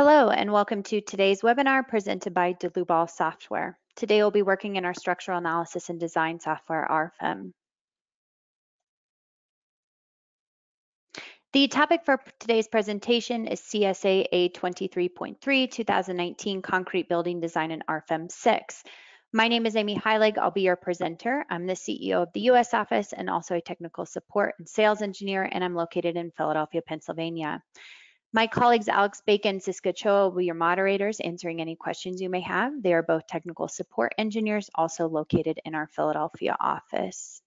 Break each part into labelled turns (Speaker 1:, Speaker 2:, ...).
Speaker 1: Hello and welcome to today's webinar presented by Delubal Software. Today we'll be working in our structural analysis and design software, RFEM. The topic for today's presentation is CSA A23.3 2019 Concrete Building Design in RFEM 6. My name is Amy Heilig. I'll be your presenter. I'm the CEO of the US office and also a technical support and sales engineer, and I'm located in Philadelphia, Pennsylvania. My colleagues Alex Bacon and Siska Choa will be your moderators, answering any questions you may have. They are both technical support engineers, also located in our Philadelphia office.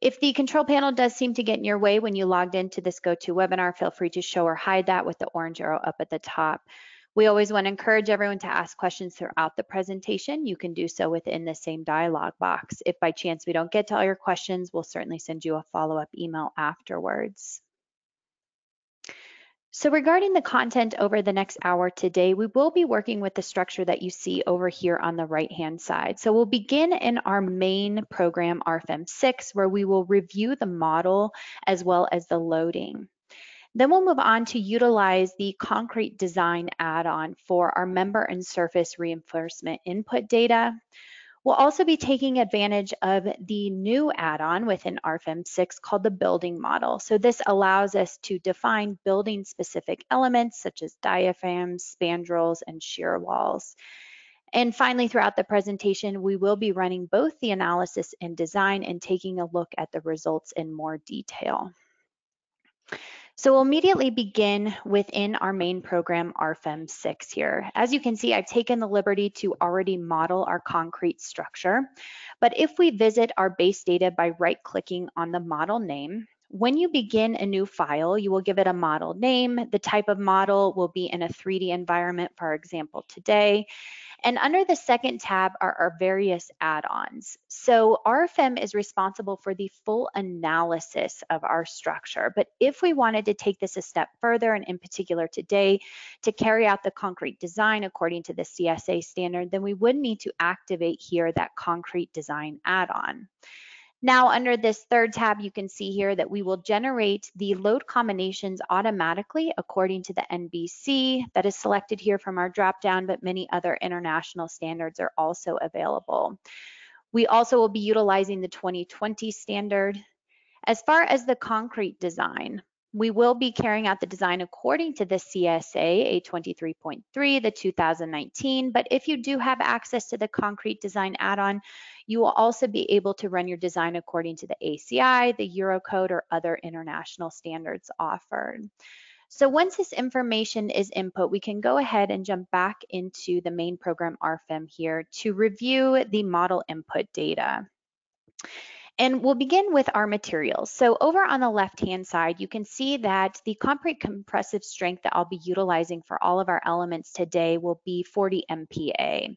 Speaker 1: If the control panel does seem to get in your way when you logged into this GoToWebinar, feel free to show or hide that with the orange arrow up at the top. We always want to encourage everyone to ask questions throughout the presentation. You can do so within the same dialog box. If by chance we don't get to all your questions, we'll certainly send you a follow-up email afterwards. So regarding the content over the next hour today, we will be working with the structure that you see over here on the right-hand side. So we'll begin in our main program, RFEM 6, where we will review the model as well as the loading. Then we'll move on to utilize the concrete design add-on for our member and surface reinforcement input data. We'll also be taking advantage of the new add-on within RFEM 6 called the building model. So this allows us to define building-specific elements such as diaphragms, spandrels, and shear walls. And finally, throughout the presentation, we will be running both the analysis and design and taking a look at the results in more detail. So we'll immediately begin within our main program, RFEM 6 here. As you can see, I've taken the liberty to already model our concrete structure. But if we visit our base data by right-clicking on the model name, when you begin a new file, you will give it a model name. The type of model will be in a 3D environment, for example, today. And under the second tab are our various add-ons. So RFEM is responsible for the full analysis of our structure. But if we wanted to take this a step further, and in particular today, to carry out the concrete design according to the CSA standard, then we would need to activate here that concrete design add-on. Now, under this third tab, you can see here that we will generate the load combinations automatically according to the NBC that is selected here from our dropdown, but many other international standards are also available. We also will be utilizing the 2020 standard. As far as the concrete design, we will be carrying out the design according to the CSA A23.3, the 2019, but if you do have access to the concrete design add-on, you will also be able to run your design according to the ACI, the Eurocode, or other international standards offered. So once this information is input, we can go ahead and jump back into the main program RFEM here to review the model input data. And we'll begin with our materials. So over on the left-hand side, you can see that the concrete compressive strength that I'll be utilizing for all of our elements today will be 40 MPa.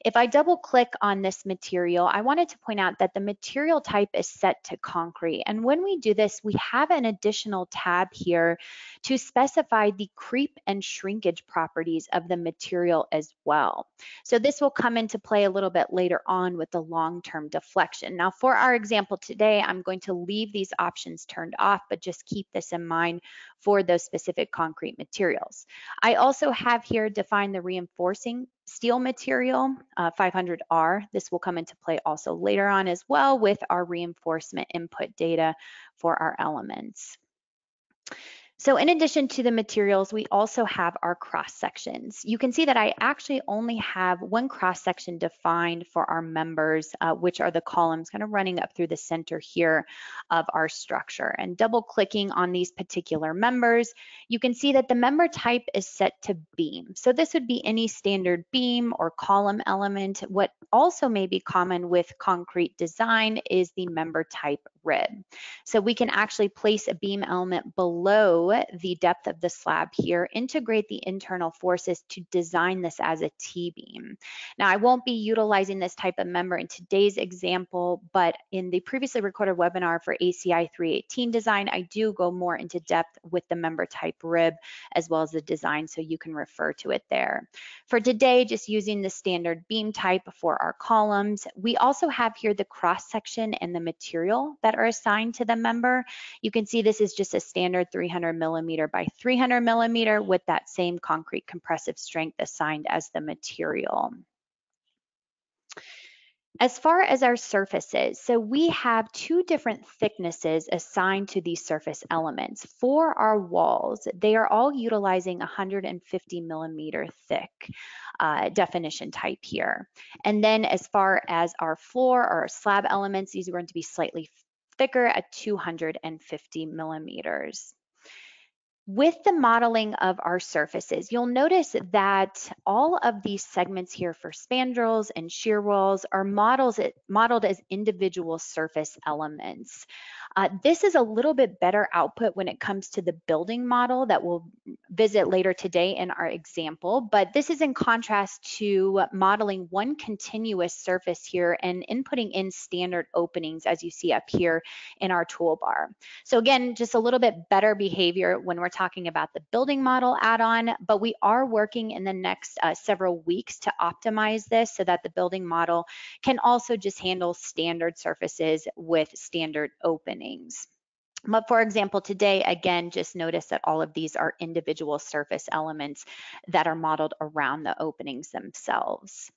Speaker 1: If I double click on this material, I wanted to point out that the material type is set to concrete. And when we do this, we have an additional tab here to specify the creep and shrinkage properties of the material as well. So this will come into play a little bit later on with the long-term deflection. Now for our example today, I'm going to leave these options turned off, but just keep this in mind for those specific concrete materials. I also have here defined the reinforcing steel material, 500R. This will come into play also later on as well with our reinforcement input data for our elements. So in addition to the materials, we also have our cross sections. You can see that I actually only have one cross section defined for our members, which are the columns kind of running up through the center here of our structure. And double clicking on these particular members, you can see that the member type is set to beam. So this would be any standard beam or column element. What also may be common with concrete design is the member type rib. So we can actually place a beam element below the depth of the slab here, integrate the internal forces to design this as a T-beam. Now, I won't be utilizing this type of member in today's example, but in the previously recorded webinar for ACI 318 design, I do go more into depth with the member type rib as well as the design, so you can refer to it there. For today, just using the standard beam type for our columns. We also have here the cross section and the material that are assigned to the member. You can see this is just a standard 300 millimeter by 300 millimeter with that same concrete compressive strength assigned as the material. As far as our surfaces, so we have two different thicknesses assigned to these surface elements. For our walls, they are all utilizing 150 millimeter thick definition type here. And then as far as our floor or our slab elements, these are going to be slightly thicker at 250 millimeters. With the modeling of our surfaces, you'll notice that all of these segments here for spandrels and shear walls are modeled as individual surface elements. This is a little bit better output when it comes to the building model that we'll visit later today in our example, but this is in contrast to modeling one continuous surface here and inputting in standard openings as you see up here in our toolbar. So again, just a little bit better behavior when we're talking about the building model add-on, but we are working in the next several weeks to optimize this so that the building model can also just handle standard surfaces with standard openings. But for example, today, again, just notice that all of these are individual surface elements that are modeled around the openings themselves.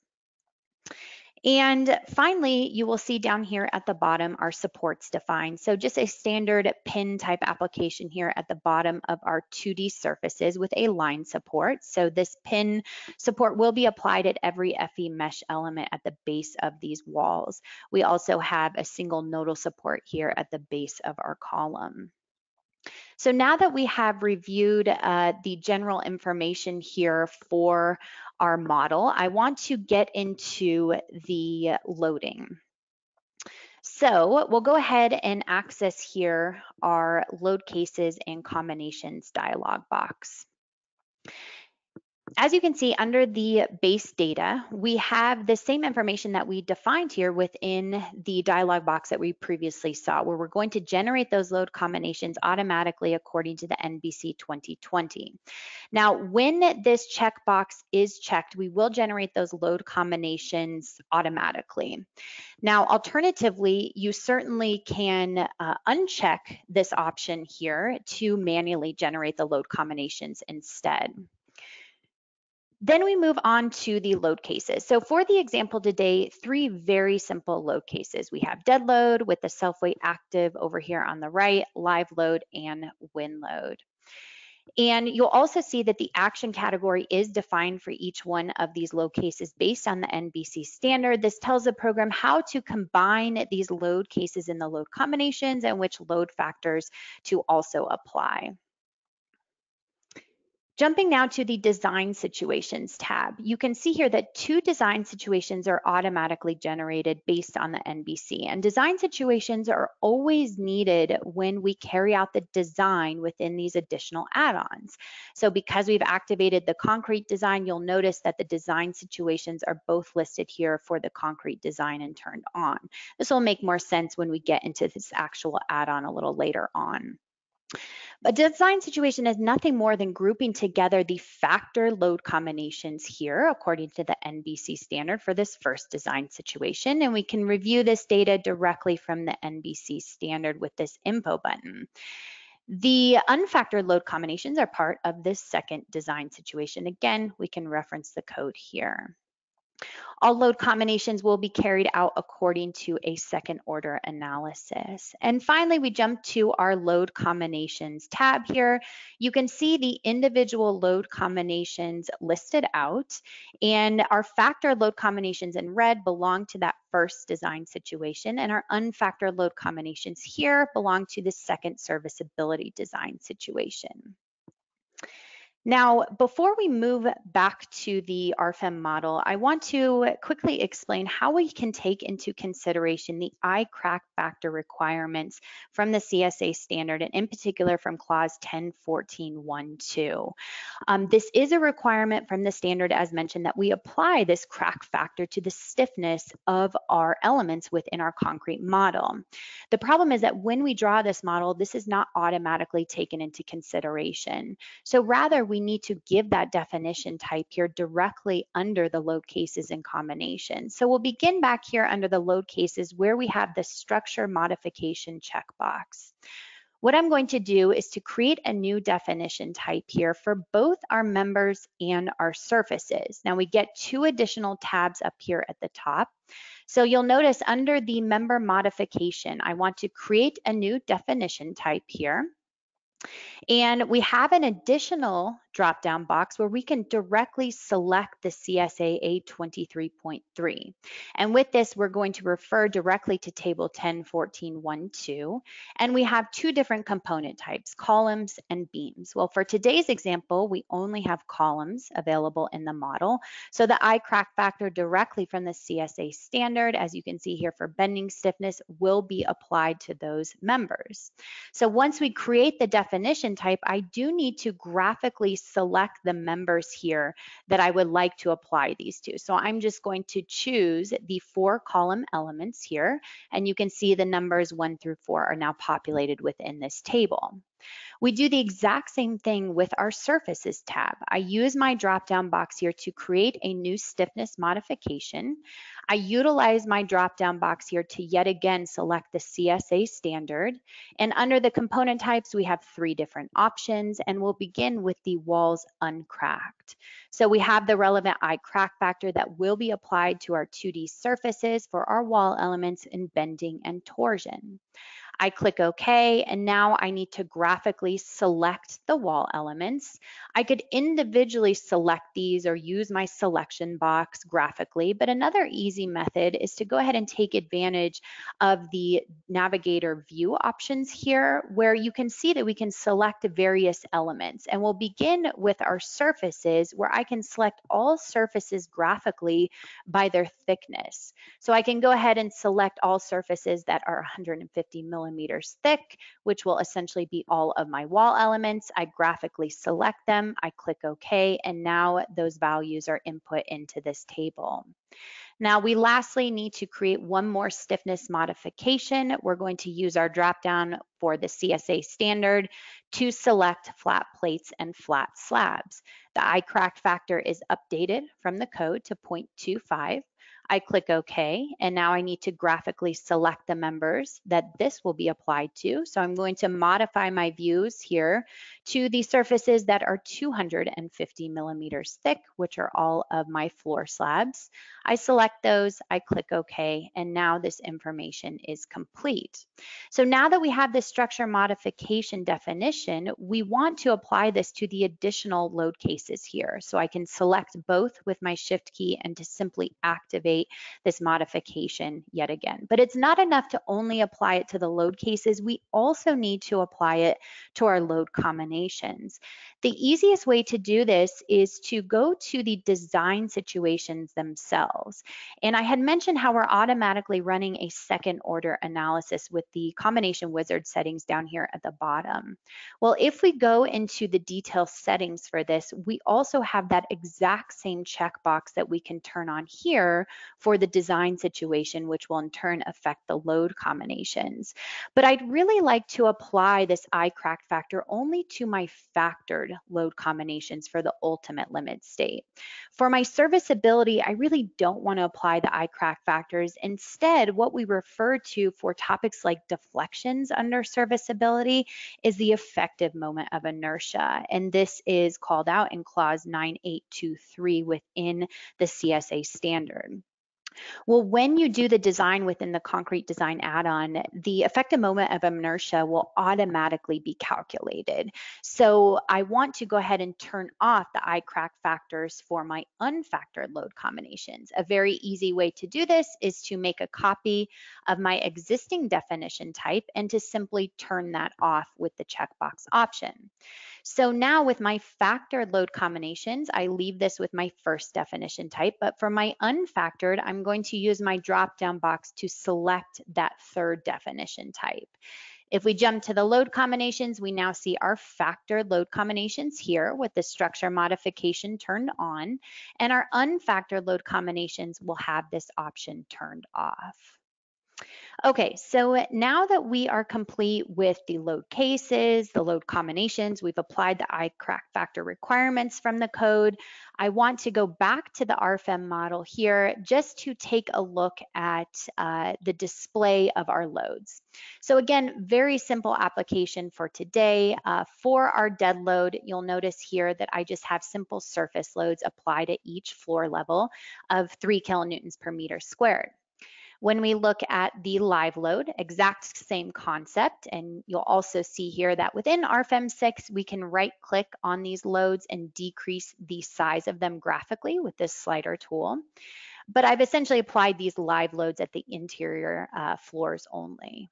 Speaker 1: And finally, you will see down here at the bottom our supports defined. So just a standard pin type application here at the bottom of our 2D surfaces with a line support. So this pin support will be applied at every FE mesh element at the base of these walls. We also have a single nodal support here at the base of our column. So now that we have reviewed the general information here for our model, I want to get into the loading. So we'll go ahead and access here our load cases and combinations dialog box. As you can see under the base data, we have the same information that we defined here within the dialog box that we previously saw, where we're going to generate those load combinations automatically according to the NBC 2020. Now, when this checkbox is checked, we will generate those load combinations automatically. Now, alternatively, you certainly can uncheck this option here to manually generate the load combinations instead. Then we move on to the load cases. So for the example today, three very simple load cases. We have dead load with the self-weight active over here on the right, live load, and wind load. And you'll also see that the action category is defined for each one of these load cases based on the NBC standard. This tells the program how to combine these load cases in the load combinations and which load factors to also apply. Jumping now to the design situations tab, you can see here that two design situations are automatically generated based on the NBC, and design situations are always needed when we carry out the design within these additional add-ons. So because we've activated the concrete design, you'll notice that the design situations are both listed here for the concrete design and turned on. This will make more sense when we get into this actual add-on a little later on. A design situation is nothing more than grouping together the factor load combinations here according to the NBC standard for this first design situation, and we can review this data directly from the NBC standard with this info button. The unfactored load combinations are part of this second design situation. Again, we can reference the code here. All load combinations will be carried out according to a second order analysis. And finally, we jump to our load combinations tab here. You can see the individual load combinations listed out, and our factor load combinations in red belong to that first design situation, and our unfactored load combinations here belong to the second serviceability design situation. Now, before we move back to the RFEM model, I want to quickly explain how we can take into consideration the I-crack factor requirements from the CSA standard, and in particular from clause 10.14.1.2. This is a requirement from the standard, as mentioned, that we apply this crack factor to the stiffness of our elements within our concrete model. The problem is that when we draw this model, this is not automatically taken into consideration. So rather, we need to give that definition type here directly under the load cases and combinations. So we'll begin back here under the load cases where we have the structure modification checkbox. What I'm going to do is to create a new definition type here for both our members and our surfaces. Now we get 2 additional tabs up here at the top. So you'll notice under the member modification, I want to create a new definition type here. And we have an additional drop-down box where we can directly select the CSA A23.3. And with this, we're going to refer directly to table 10.14.1.2. And we have 2 different component types, columns and beams. Well, for today's example, we only have columns available in the model. So the I crack factor directly from the CSA standard, as you can see here for bending stiffness, will be applied to those members. So once we create the definition type, I do need to graphically select the members here that I would like to apply these to. So I'm just going to choose the 4 column elements here, and you can see the numbers 1 through 4 are now populated within this table. We do the exact same thing with our surfaces tab. I use my drop-down box here to create a new stiffness modification. I utilize my drop-down box here to yet again select the CSA standard. And under the component types, we have 3 different options, and we'll begin with the walls uncracked. So we have the relevant I crack factor that will be applied to our 2D surfaces for our wall elements in bending and torsion. I click OK, and now I need to graphically select the wall elements. I could individually select these or use my selection box graphically, but another easy method is to go ahead and take advantage of the navigator view options here, where you can see that we can select various elements. And we'll begin with our surfaces, where I can select all surfaces graphically by their thickness. So I can go ahead and select all surfaces that are 150 millimeters thick, which will essentially be all of my wall elements. I graphically select them, I click OK, and now those values are input into this table. Now we lastly need to create one more stiffness modification. We're going to use our drop down for the CSA standard to select flat plates and flat slabs. The I crack factor is updated from the code to 0.25. I click OK, and now I need to graphically select the members that this will be applied to. So I'm going to modify my views here to the surfaces that are 250 millimeters thick, which are all of my floor slabs. I select those, I click OK, and now this information is complete. So now that we have this structure modification definition, we want to apply this to the additional load cases here. So I can select both with my shift key and to simply activate this modification yet again. But it's not enough to only apply it to the load cases. We also need to apply it to our load combinations. The easiest way to do this is to go to the design situations themselves. And I had mentioned how we're automatically running a second order analysis with the combination wizard settings down here at the bottom. Well, if we go into the detail settings for this, we also have that exact same checkbox that we can turn on here for the design situation, which will in turn affect the load combinations. But I'd really like to apply this I crack factor only to my factored load combinations for the ultimate limit state. For my serviceability, I really don't want to apply the I crack factors. Instead, what we refer to for topics like deflections under serviceability is the effective moment of inertia. And this is called out in clause 9823 within the CSA standard. Well, when you do the design within the concrete design add-on, the effective moment of inertia will automatically be calculated. So I want to go ahead and turn off the I crack factors for my unfactored load combinations. A very easy way to do this is to make a copy of my existing definition type and to simply turn that off with the checkbox option. So now with my factored load combinations, I leave this with my first definition type, but for my unfactored, I'm going to use my drop-down box to select that third definition type. If we jump to the load combinations, we now see our factored load combinations here with the structure modification turned on, and our unfactored load combinations will have this option turned off. Okay, so now that we are complete with the load cases, the load combinations, we've applied the I crack factor requirements from the code, I want to go back to the RFEM model here just to take a look at the display of our loads. So again, very simple application for today. For our dead load, you'll notice here that I just have simple surface loads applied at each floor level of 3 kilonewtons per meter squared. When we look at the live load, exact same concept, and you'll also see here that within RFEM 6, we can right click on these loads and decrease the size of them graphically with this slider tool. But I've essentially applied these live loads at the interior floors only.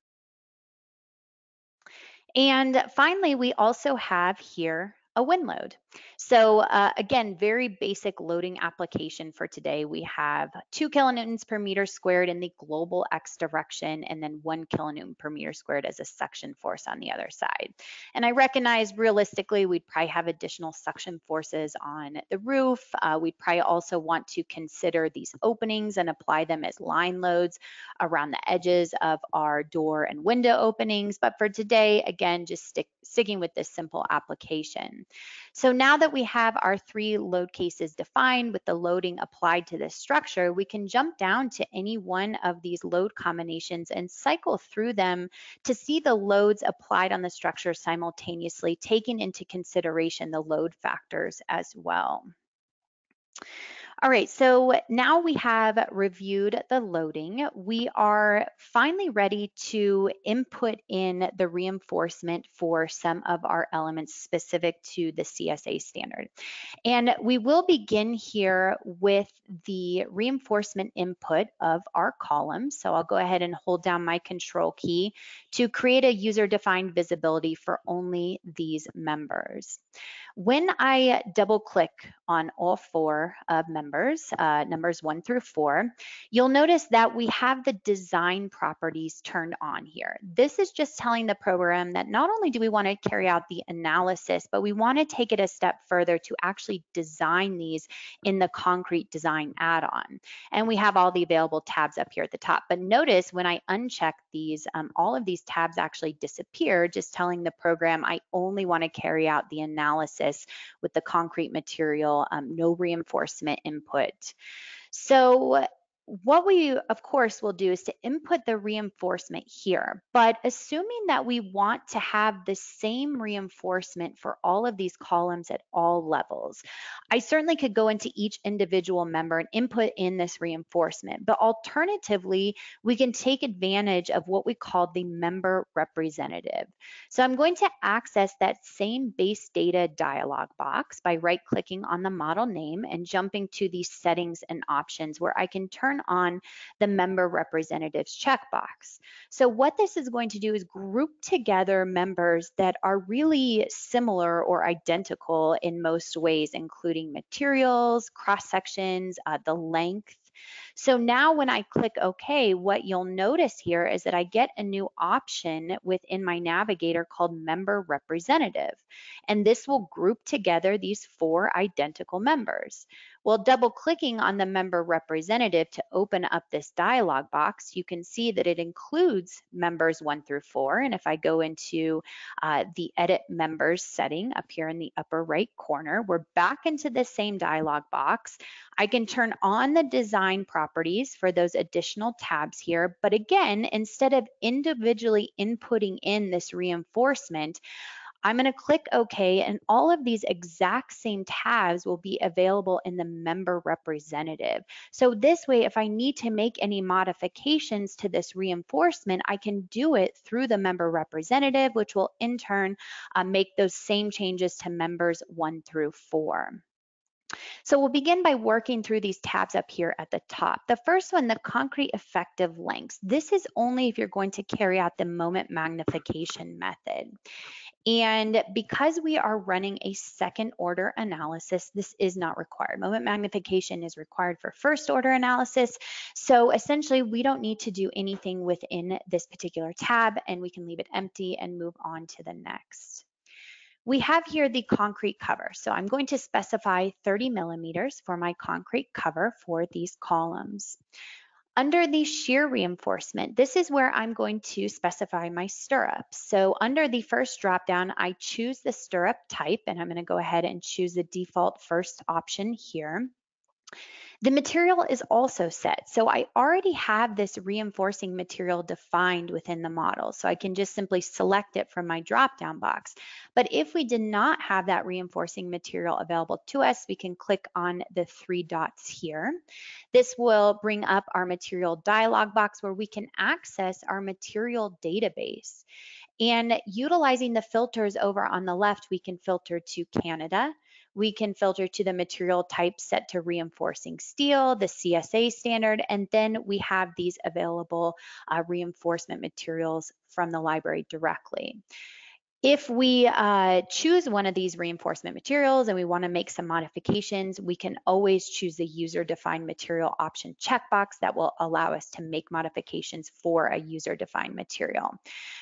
Speaker 1: And finally, we also have here a wind load. So again, very basic loading application for today. We have 2 kilonewtons per meter squared in the global X direction, and then 1 kilonewton per meter squared as a suction force on the other side. And I recognize realistically, we'd probably have additional suction forces on the roof. We'd probably also want to consider these openings and apply them as line loads around the edges of our door and window openings. But for today, again, just sticking with this simple application. So now that we have our 3 load cases defined with the loading applied to this structure, we can jump down to any one of these load combinations and cycle through them to see the loads applied on the structure simultaneously, taking into consideration the load factors as well. All right, so now we have reviewed the loading. We are finally ready to input in the reinforcement for some of our elements specific to the CSA standard. And we will begin here with the reinforcement input of our columns. So I'll go ahead and hold down my control key to create a user-defined visibility for only these members. When I double click on all 4 of members, numbers 1 through 4, you'll notice that we have the design properties turned on here. This is just telling the program that not only do we want to carry out the analysis, but we want to take it a step further to actually design these in the concrete design add-on. And we have all the available tabs up here at the top. But notice when I uncheck these, all of these tabs actually disappear, just telling the program I only want to carry out the analysis with the concrete material, no reinforcement input. So what we, of course, will do is to input the reinforcement here, but assuming that we want to have the same reinforcement for all of these columns at all levels, I certainly could go into each individual member and input in this reinforcement, but alternatively, we can take advantage of what we call the member representative. So I'm going to access that same base data dialog box by right-clicking on the model name and jumping to the settings and options where I can turn on the member representatives checkbox. So what this is going to do is group together members that are really similar or identical in most ways, including materials, cross sections, the length. So now when I click OK, what you'll notice here is that I get a new option within my navigator called member representative. And this will group together these 4 identical members. Well, double clicking on the member representative to open up this dialog box, you can see that it includes members 1 through 4. And if I go into the edit members setting up here in the upper right corner, we're back into the same dialog box. I can turn on the design properties for those additional tabs here. But again, instead of individually inputting in this reinforcement, I'm going to click OK, and all of these exact same tabs will be available in the member representative. So this way, if I need to make any modifications to this reinforcement, I can do it through the member representative, which will in turn make those same changes to members 1 through 4. So we'll begin by working through these tabs up here at the top. The first one, the concrete effective lengths. This is only if you're going to carry out the moment magnification method. And because we are running a second order analysis, this is not required. Moment magnification is required for first order analysis. So essentially, we don't need to do anything within this particular tab, and we can leave it empty and move on to the next. We have here the concrete cover. So I'm going to specify 30 millimeters for my concrete cover for these columns. Under the shear reinforcement, this is where I'm going to specify my stirrups. So under the first dropdown, I choose the stirrup type, and I'm going to go ahead and choose the default first option here. The material is also set. So I already have this reinforcing material defined within the model. So I can just simply select it from my drop-down box. But if we did not have that reinforcing material available to us, we can click on the 3 dots here. This will bring up our material dialog box where we can access our material database. And utilizing the filters over on the left, we can filter to Canada. We can filter to the material type set to reinforcing steel, the CSA standard, and then we have these available reinforcement materials from the library directly. If we choose one of these reinforcement materials and we want to make some modifications, we can always choose the user-defined material option checkbox that will allow us to make modifications for a user-defined material.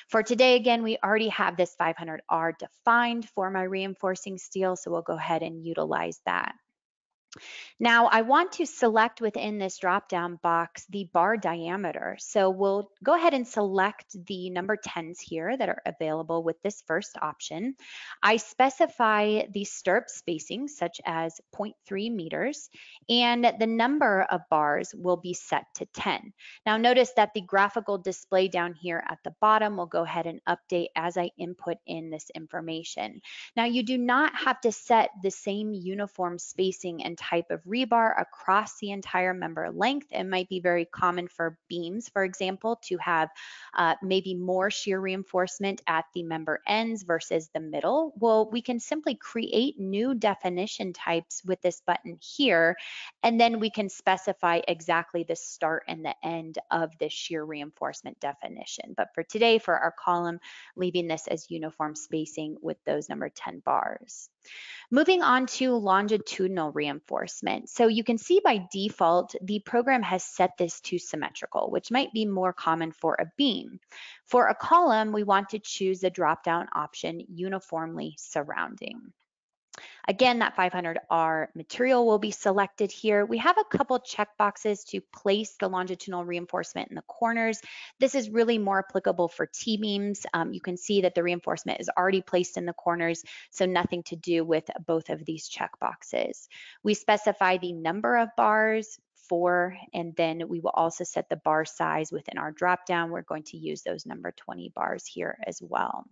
Speaker 1: For today, again, we already have this 500R defined for my reinforcing steel, so we'll go ahead and utilize that. Now I want to select within this drop-down box the bar diameter. So we'll go ahead and select the number 10s here that are available with this first option. I specify the stirrup spacing such as 0.3 meters, and the number of bars will be set to 10. Now notice that the graphical display down here at the bottom will go ahead and update as I input in this information. Now you do not have to set the same uniform spacing and type of rebar across the entire member length. It might be very common for beams, for example, to have maybe more shear reinforcement at the member ends versus the middle. Well, we can simply create new definition types with this button here, and then we can specify exactly the start and the end of the shear reinforcement definition. But for today, for our column, leaving this as uniform spacing with those number 10 bars. Moving on to longitudinal reinforcement. So you can see by default, the program has set this to symmetrical, which might be more common for a beam. For a column, we want to choose the drop-down option, uniformly surrounding. Again, that 500R material will be selected here. We have a couple checkboxes to place the longitudinal reinforcement in the corners. This is really more applicable for T-beams. You can see that the reinforcement is already placed in the corners, so nothing to do with both of these checkboxes. We specify the number of bars, 4, and then we will also set the bar size within our drop-down. We're going to use those number 20 bars here as well.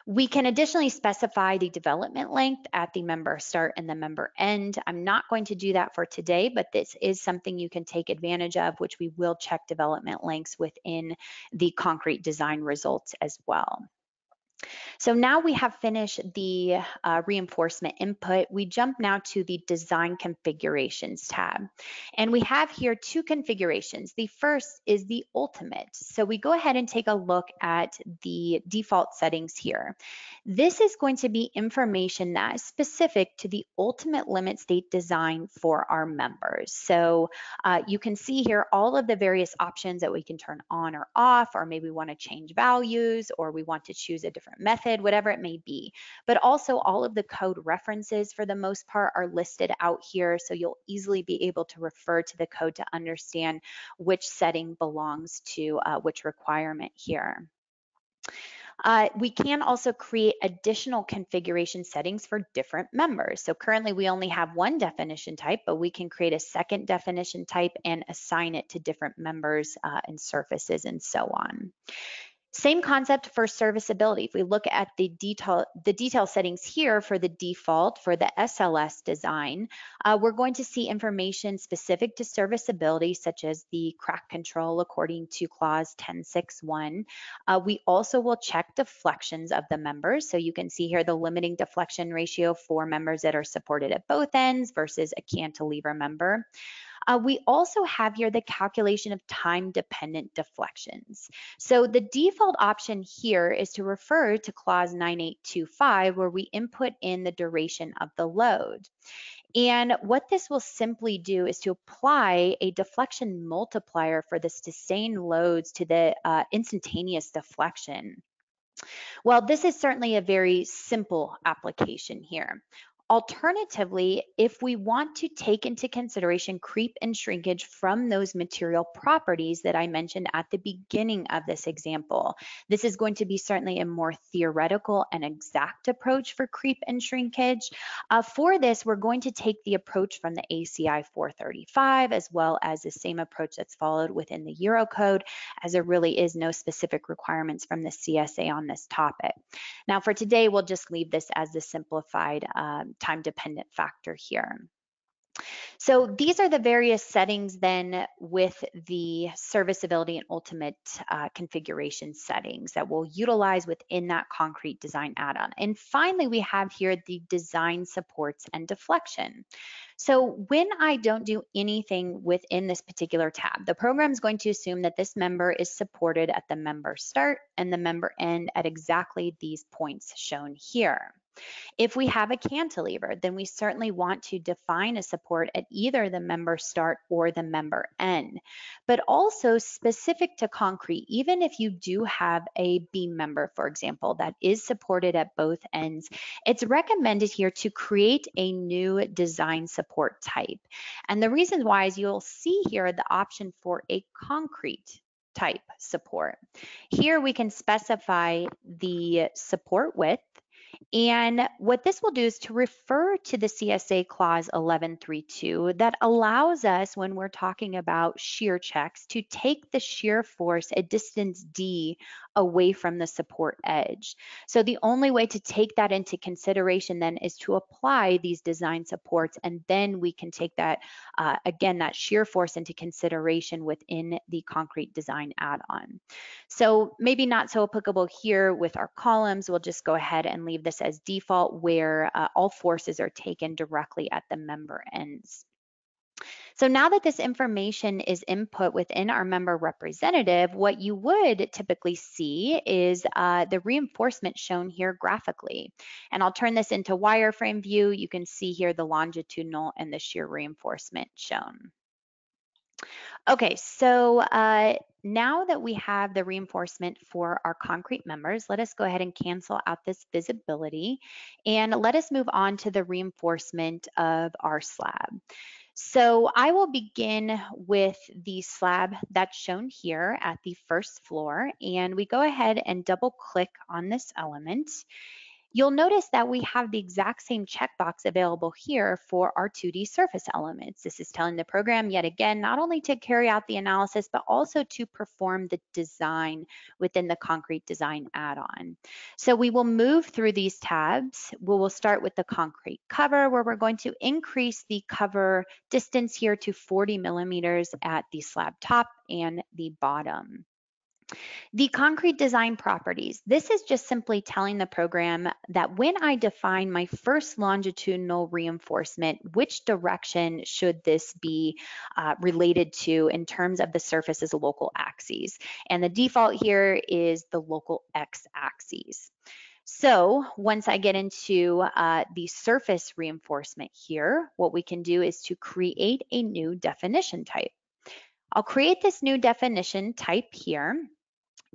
Speaker 1: We can additionally specify the development length at the member start and the member end. I'm not going to do that for today, but this is something you can take advantage of, which we will check development lengths within the concrete design results as well. So now we have finished the reinforcement input. We jump now to the design configurations tab. And we have here 2 configurations. The first is the ultimate. So we go ahead and take a look at the default settings here. This is going to be information that is specific to the ultimate limit state design for our members. So you can see here all of the various options that we can turn on or off, or maybe we want to change values, or we want to choose a different method, whatever it may be. But also all of the code references for the most part are listed out here, so you'll easily be able to refer to the code to understand which setting belongs to which requirement here. We can also create additional configuration settings for different members. So currently we only have 1 definition type, but we can create a second definition type and assign it to different members and surfaces and so on. Same concept for serviceability. If we look at the detail settings here for the default for the SLS design, we're going to see information specific to serviceability, such as the crack control according to clause 10.6.1. We also will check deflections of the members. So you can see here the limiting deflection ratio for members that are supported at both ends versus a cantilever member. We also have here the calculation of time-dependent deflections. So the default option here is to refer to clause 9825, where we input in the duration of the load. And what this will simply do is to apply a deflection multiplier for the sustained loads to the instantaneous deflection. Well, this is certainly a very simple application here. Alternatively, if we want to take into consideration creep and shrinkage from those material properties that I mentioned at the beginning of this example, this is going to be certainly a more theoretical and exact approach for creep and shrinkage. For this, we're going to take the approach from the ACI 435 as well as the same approach that's followed within the Eurocode, as there really is no specific requirements from the CSA on this topic. Now for today, we'll just leave this as the simplified time-dependent factor here. So these are the various settings then with the serviceability and ultimate configuration settings that we'll utilize within that concrete design add-on. And finally, we have here the design supports and deflection. So when I don't do anything within this particular tab, the program is going to assume that this member is supported at the member start and the member end at exactly these points shown here. If we have a cantilever, then we certainly want to define a support at either the member start or the member end. But also specific to concrete, even if you do have a beam member, for example, that is supported at both ends, it's recommended here to create a new design support type. And the reason why is you'll see here the option for a concrete type support. Here we can specify the support width. And what this will do is to refer to the CSA clause 1132 that allows us, when we're talking about shear checks, to take the shear force at distance D away from the support edge. So the only way to take that into consideration then is to apply these design supports, and then we can take that, again, that shear force into consideration within the concrete design add-on. So maybe not so applicable here with our columns. We'll just go ahead and leave this as default, where all forces are taken directly at the member ends. So now that this information is input within our member representative, what you would typically see is the reinforcement shown here graphically. And I'll turn this into wireframe view. You can see here the longitudinal and the shear reinforcement shown. Okay, so now that we have the reinforcement for our concrete members, let us go ahead and cancel out this visibility, and let us move on to the reinforcement of our slab. So I will begin with the slab that's shown here at the first floor, and we go ahead and double click on this element. You'll notice that we have the exact same checkbox available here for our 2D surface elements. This is telling the program yet again, not only to carry out the analysis, but also to perform the design within the concrete design add-on. So we will move through these tabs. We will start with the concrete cover, where we're going to increase the cover distance here to 40 millimeters at the slab top and the bottom. The concrete design properties. This is just simply telling the program that when I define my first longitudinal reinforcement, which direction should this be related to in terms of the surface's local axes. And the default here is the local x-axis. So once I get into the surface reinforcement here, what we can do is to create a new definition type. I'll create this new definition type here.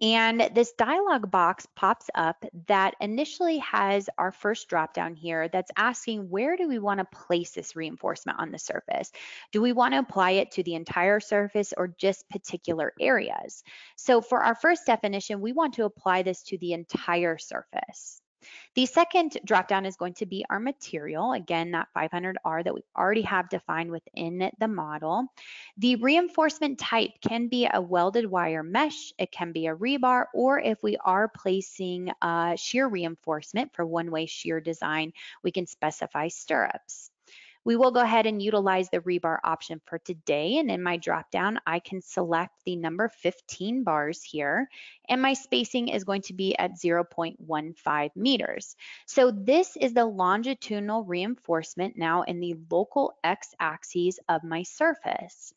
Speaker 1: And this dialog box pops up that initially has our first drop down here that's asking, where do we want to place this reinforcement on the surface? Do we want to apply it to the entire surface or just particular areas? So for our first definition, we want to apply this to the entire surface. The second dropdown is going to be our material, again, that 500R that we already have defined within the model. The reinforcement type can be a welded wire mesh, it can be a rebar, or if we are placing shear reinforcement for one-way shear design, we can specify stirrups. We will go ahead and utilize the rebar option for today, and in my dropdown, I can select the number 15 bars here, and my spacing is going to be at 0.15 meters. So this is the longitudinal reinforcement now in the local x-axis of my surface.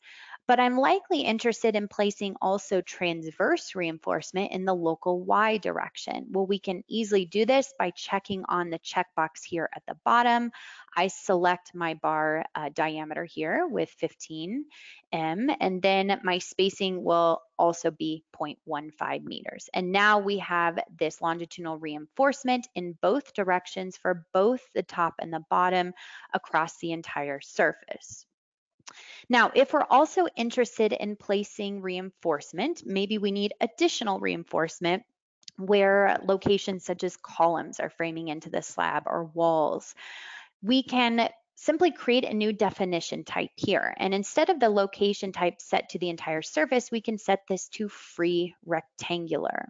Speaker 1: but I'm likely interested in placing also transverse reinforcement in the local Y direction. Well, we can easily do this by checking on the checkbox here at the bottom. I select my bar diameter here with 15 m, and then my spacing will also be 0.15 meters. And now we have this longitudinal reinforcement in both directions for both the top and the bottom across the entire surface. Now, if we're also interested in placing reinforcement, maybe we need additional reinforcement where locations such as columns are framing into the slab or walls, we can simply create a new definition type here. And instead of the location type set to the entire surface, we can set this to free rectangular.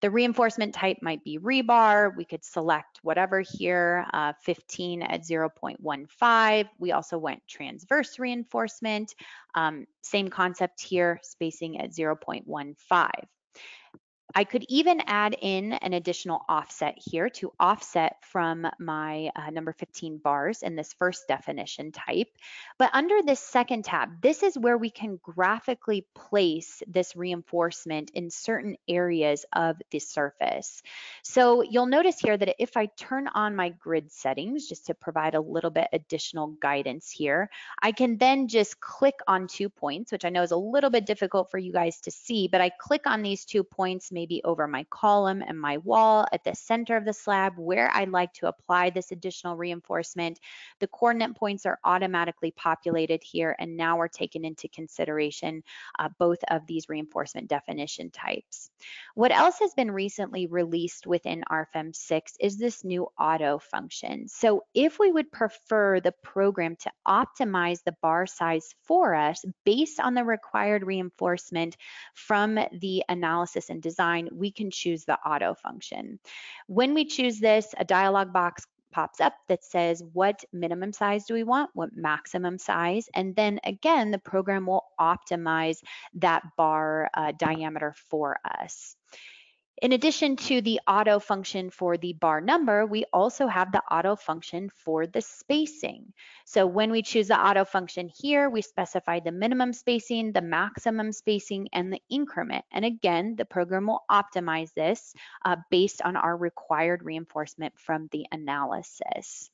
Speaker 1: The reinforcement type might be rebar. We could select whatever here, 15 at 0.15. We also went transverse reinforcement. Same concept here, spacing at 0.15. I could even add in an additional offset here to offset from my number 15 bars in this first definition type. But under this second tab, this is where we can graphically place this reinforcement in certain areas of the surface. So you'll notice here that if I turn on my grid settings, just to provide a little bit additional guidance here, I can then just click on 2 points, which I know is a little bit difficult for you guys to see, but I click on these 2 points, maybe over my column and my wall at the center of the slab where I'd like to apply this additional reinforcement. The coordinate points are automatically populated here, and now we're taking into consideration both of these reinforcement definition types. What else has been recently released within RFEM 6 is this new auto function. So if we would prefer the program to optimize the bar size for us based on the required reinforcement from the analysis and design, we can choose the auto function. When we choose this, a dialog box pops up that says what minimum size do we want, what maximum size, and then again, the program will optimize that bar diameter for us. In addition to the auto function for the bar number, we also have the auto function for the spacing. So when we choose the auto function here, we specify the minimum spacing, the maximum spacing, and the increment. And again, the program will optimize this based on our required reinforcement from the analysis.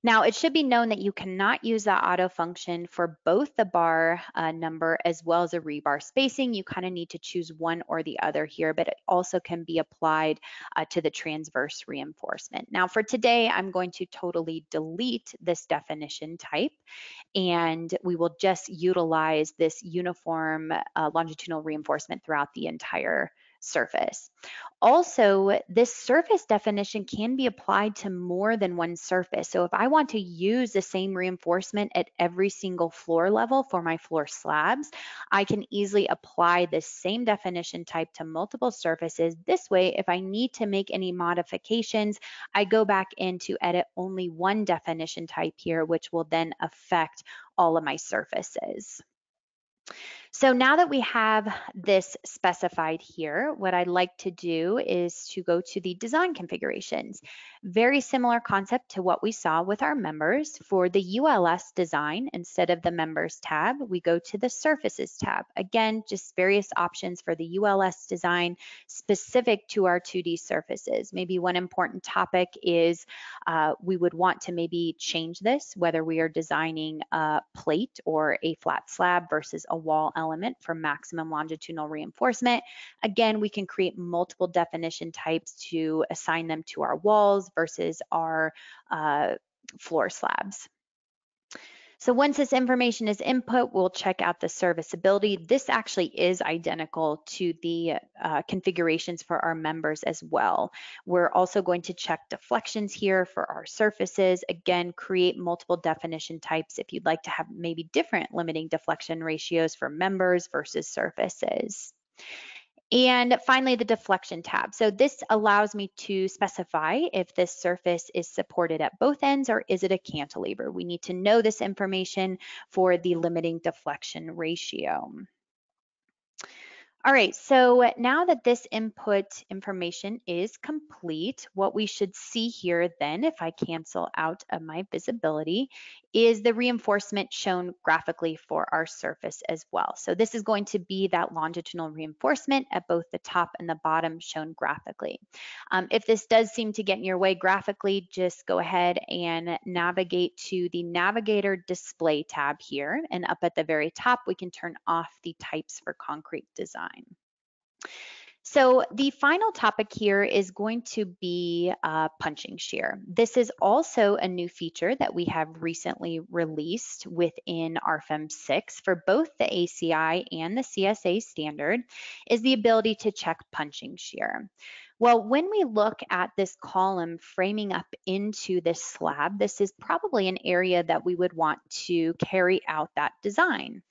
Speaker 1: Now, it should be known that you cannot use the auto function for both the bar number as well as a rebar spacing. You kind of need to choose one or the other here, but it also can be applied to the transverse reinforcement. Now, for today, I'm going to totally delete this definition type, and we will just utilize this uniform longitudinal reinforcement throughout the entire surface. Also, this surface definition can be applied to more than one surface. So if I want to use the same reinforcement at every single floor level for my floor slabs, I can easily apply this same definition type to multiple surfaces. This way, if I need to make any modifications, I go back in to edit only one definition type here, which will then affect all of my surfaces. So now that we have this specified here, what I'd like to do is to go to the design configurations. Very similar concept to what we saw with our members. For the ULS design, instead of the members tab, we go to the surfaces tab. Again, just various options for the ULS design specific to our 2D surfaces. Maybe one important topic is we would want to maybe change this, whether we are designing a plate or a flat slab versus a wall element for maximum longitudinal reinforcement. Again, we can create multiple definition types to assign them to our walls versus our floor slabs. So once this information is input, we'll check out the serviceability. This actually is identical to the configurations for our members as well. We're also going to check deflections here for our surfaces. Again, create multiple definition types if you'd like to have maybe different limiting deflection ratios for members versus surfaces. And finally, the deflection tab. So this allows me to specify if this surface is supported at both ends or is it a cantilever. We need to know this information for the limiting deflection ratio. All right, so now that this input information is complete, what we should see here then, if I cancel out of my visibility, is the reinforcement shown graphically for our surface as well. So this is going to be that longitudinal reinforcement at both the top and the bottom shown graphically. If this does seem to get in your way graphically, just go ahead and navigate to the Navigator Display tab here, and up at the very top, we can turn off the types for concrete design. So the final topic here is going to be punching shear. This is also a new feature that we have recently released within RFEM 6 for both the ACI and the CSA standard, is the ability to check punching shear. Well, when we look at this column framing up into this slab, this is probably an area that we would want to carry out that design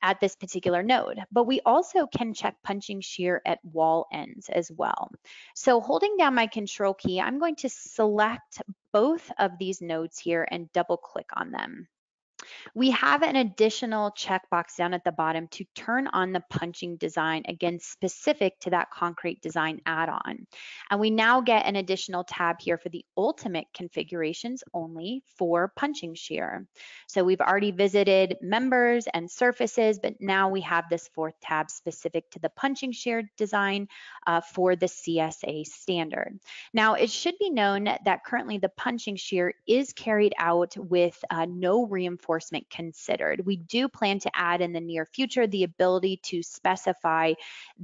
Speaker 1: at this particular node, but we also can check punching shear at wall ends as well. So holding down my control key, I'm going to select both of these nodes here and double click on them. We have an additional checkbox down at the bottom to turn on the punching design, again, specific to that concrete design add-on. And we now get an additional tab here for the ultimate configurations only for punching shear. So we've already visited members and surfaces, but now we have this fourth tab specific to the punching shear design for the CSA standard. Now, it should be known that currently the punching shear is carried out with no reinforcement considered. We do plan to add in the near future the ability to specify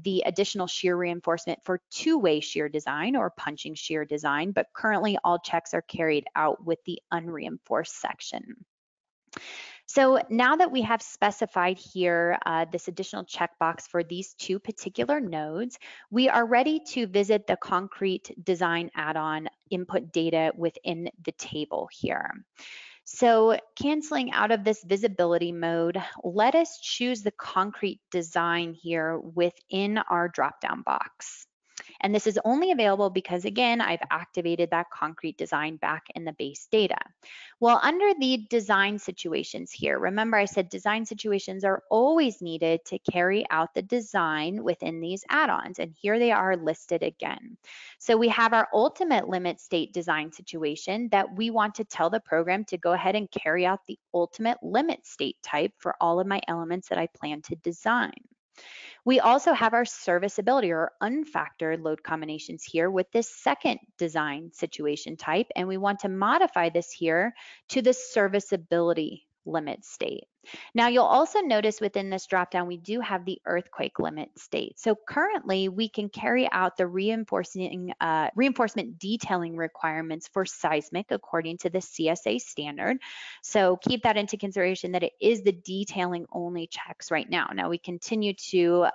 Speaker 1: the additional shear reinforcement for two-way shear design or punching shear design, but currently all checks are carried out with the unreinforced section. So now that we have specified here this additional checkbox for these two particular nodes, we are ready to visit the concrete design add-on input data within the table here. So canceling out of this visibility mode, let us choose the concrete design here within our drop-down box. And this is only available because, again, I've activated that concrete design back in the base data. Well, under the design situations here, remember I said design situations are always needed to carry out the design within these add-ons, and here they are listed again. So we have our ultimate limit state design situation that we want to tell the program to go ahead and carry out the ultimate limit state type for all of my elements that I plan to design. We also have our serviceability or unfactored load combinations here with this second design situation type, and we want to modify this here to the serviceability limit state. Now you'll also notice within this dropdown we do have the earthquake limit state. So currently we can carry out the reinforcement detailing requirements for seismic according to the CSA standard. So keep that into consideration that it is the detailing only checks right now. Now we continue to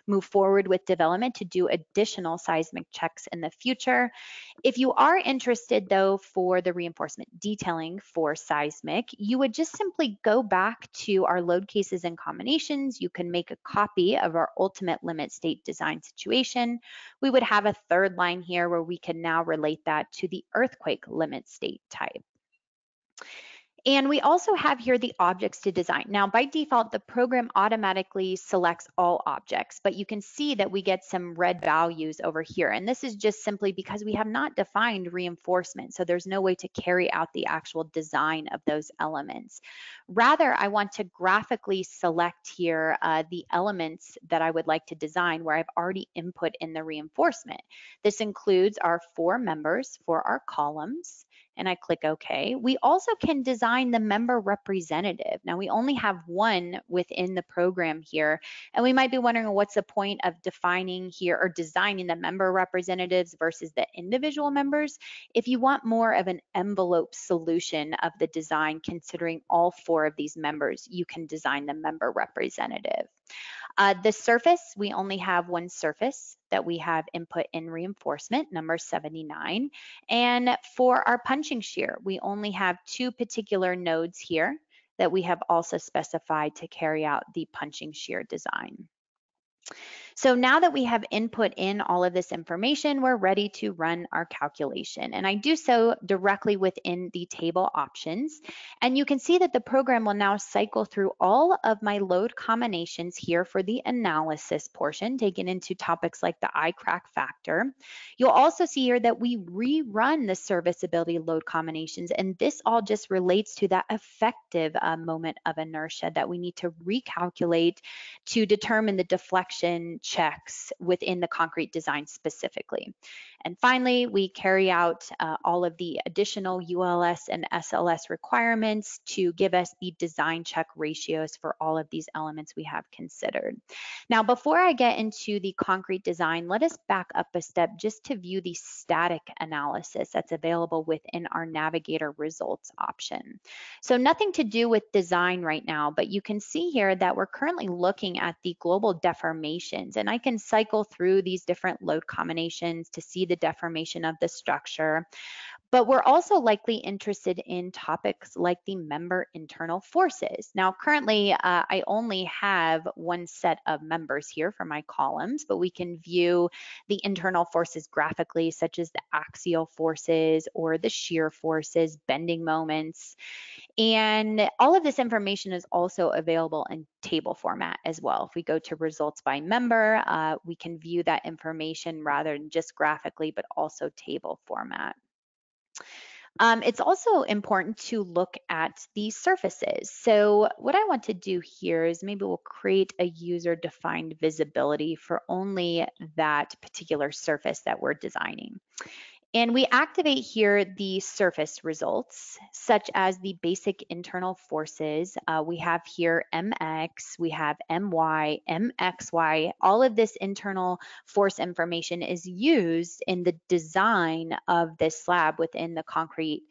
Speaker 1: move forward with development to do additional seismic checks in the future. If you are interested though for the reinforcement detailing for seismic, you would just simply go back to our load cases and combinations. You can make a copy of our ultimate limit state design situation. We would have a third line here where we can now relate that to the earthquake limit state type. And we also have here the objects to design. Now, by default, the program automatically selects all objects, but you can see that we get some red values over here. And this is just simply because we have not defined reinforcement. So there's no way to carry out the actual design of those elements. Rather, I want to graphically select here the elements that I would like to design where I've already input in the reinforcement. This includes our 4 members for our columns, and I click OK. We also can design the member representative. Now we only have one within the program here, and we might be wondering what's the point of defining here or designing the member representatives versus the individual members. If you want more of an envelope solution of the design considering all 4 of these members, you can design the member representative. The surface, we only have one surface that we have input in reinforcement, number 79. And for our punching shear, we only have 2 particular nodes here that we have also specified to carry out the punching shear design. So now that we have input in all of this information, we're ready to run our calculation. And I do so directly within the table options. And you can see that the program will now cycle through all of my load combinations here for the analysis portion, taken into topics like the I crack factor. You'll also see here that we rerun the serviceability load combinations, and this all just relates to that effective moment of inertia that we need to recalculate to determine the deflection checks within the concrete design specifically. And finally, we carry out all of the additional ULS and SLS requirements to give us the design check ratios for all of these elements we have considered. Now, before I get into the concrete design, let us back up a step just to view the static analysis that's available within our Navigator results option. So nothing to do with design right now, but you can see here that we're currently looking at the global deformations, and I can cycle through these different load combinations to see the deformation of the structure. But we're also likely interested in topics like the member internal forces. Now, currently, I only have one set of members here for my columns, but we can view the internal forces graphically, such as the axial forces or the shear forces, bending moments. And all of this information is also available in table format as well. If we go to results by member, we can view that information rather than just graphically, but also table format. It's also important to look at the surfaces. So what I want to do here is maybe we'll create a user-defined visibility for only that particular surface that we're designing. And we activate here the surface results, such as the basic internal forces. We have here MX, we have MY, MXY. All of this internal force information is used in the design of this slab within the concrete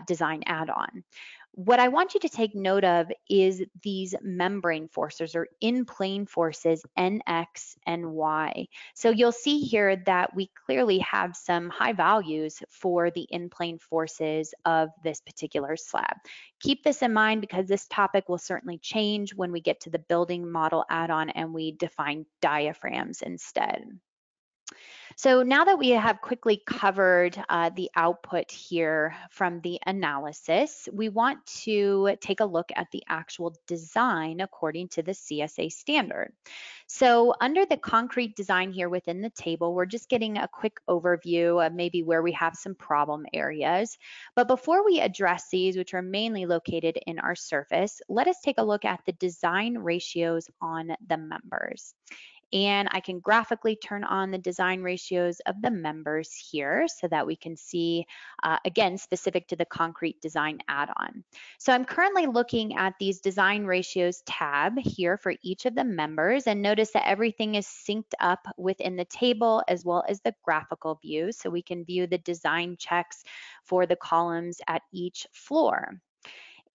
Speaker 1: design add-on. What I want you to take note of is these membrane forces or in-plane forces, NX and Y. So you'll see here that we clearly have some high values for the in-plane forces of this particular slab. Keep this in mind because this topic will certainly change when we get to the building model add-on and we define diaphragms instead. So now that we have quickly covered the output here from the analysis, we want to take a look at the actual design according to the CSA standard. So under the concrete design here within the table, we're just getting a quick overview of maybe where we have some problem areas. But before we address these, which are mainly located in our surface, let us take a look at the design ratios on the members. And I can graphically turn on the design ratios of the members here so that we can see, again, specific to the concrete design add-on. So I'm currently looking at these design ratios tab here for each of the members, and notice that everything is synced up within the table as well as the graphical view, so we can view the design checks for the columns at each floor.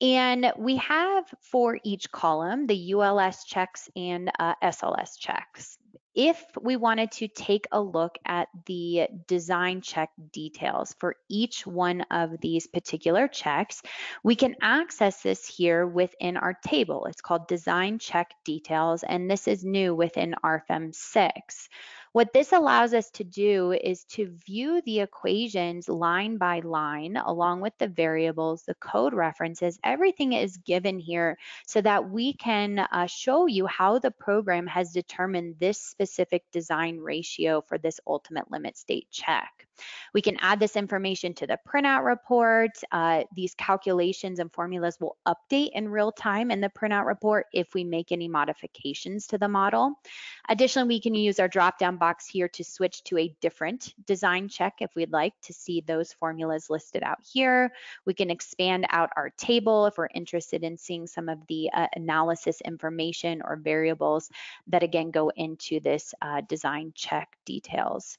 Speaker 1: And we have for each column the ULS checks and SLS checks. If we wanted to take a look at the design check details for each one of these particular checks, we can access this here within our table. It's called Design Check Details, and this is new within RFEM 6. What this allows us to do is to view the equations line by line, along with the variables, the code references, everything is given here so that we can show you how the program has determined this specific design ratio for this ultimate limit state check. We can add this information to the printout report. These calculations and formulas will update in real time in the printout report if we make any modifications to the model. Additionally, we can use our drop-down box here to switch to a different design check if we'd like to see those formulas listed out here. We can expand out our table if we're interested in seeing some of the analysis information or variables that again go into this design check details.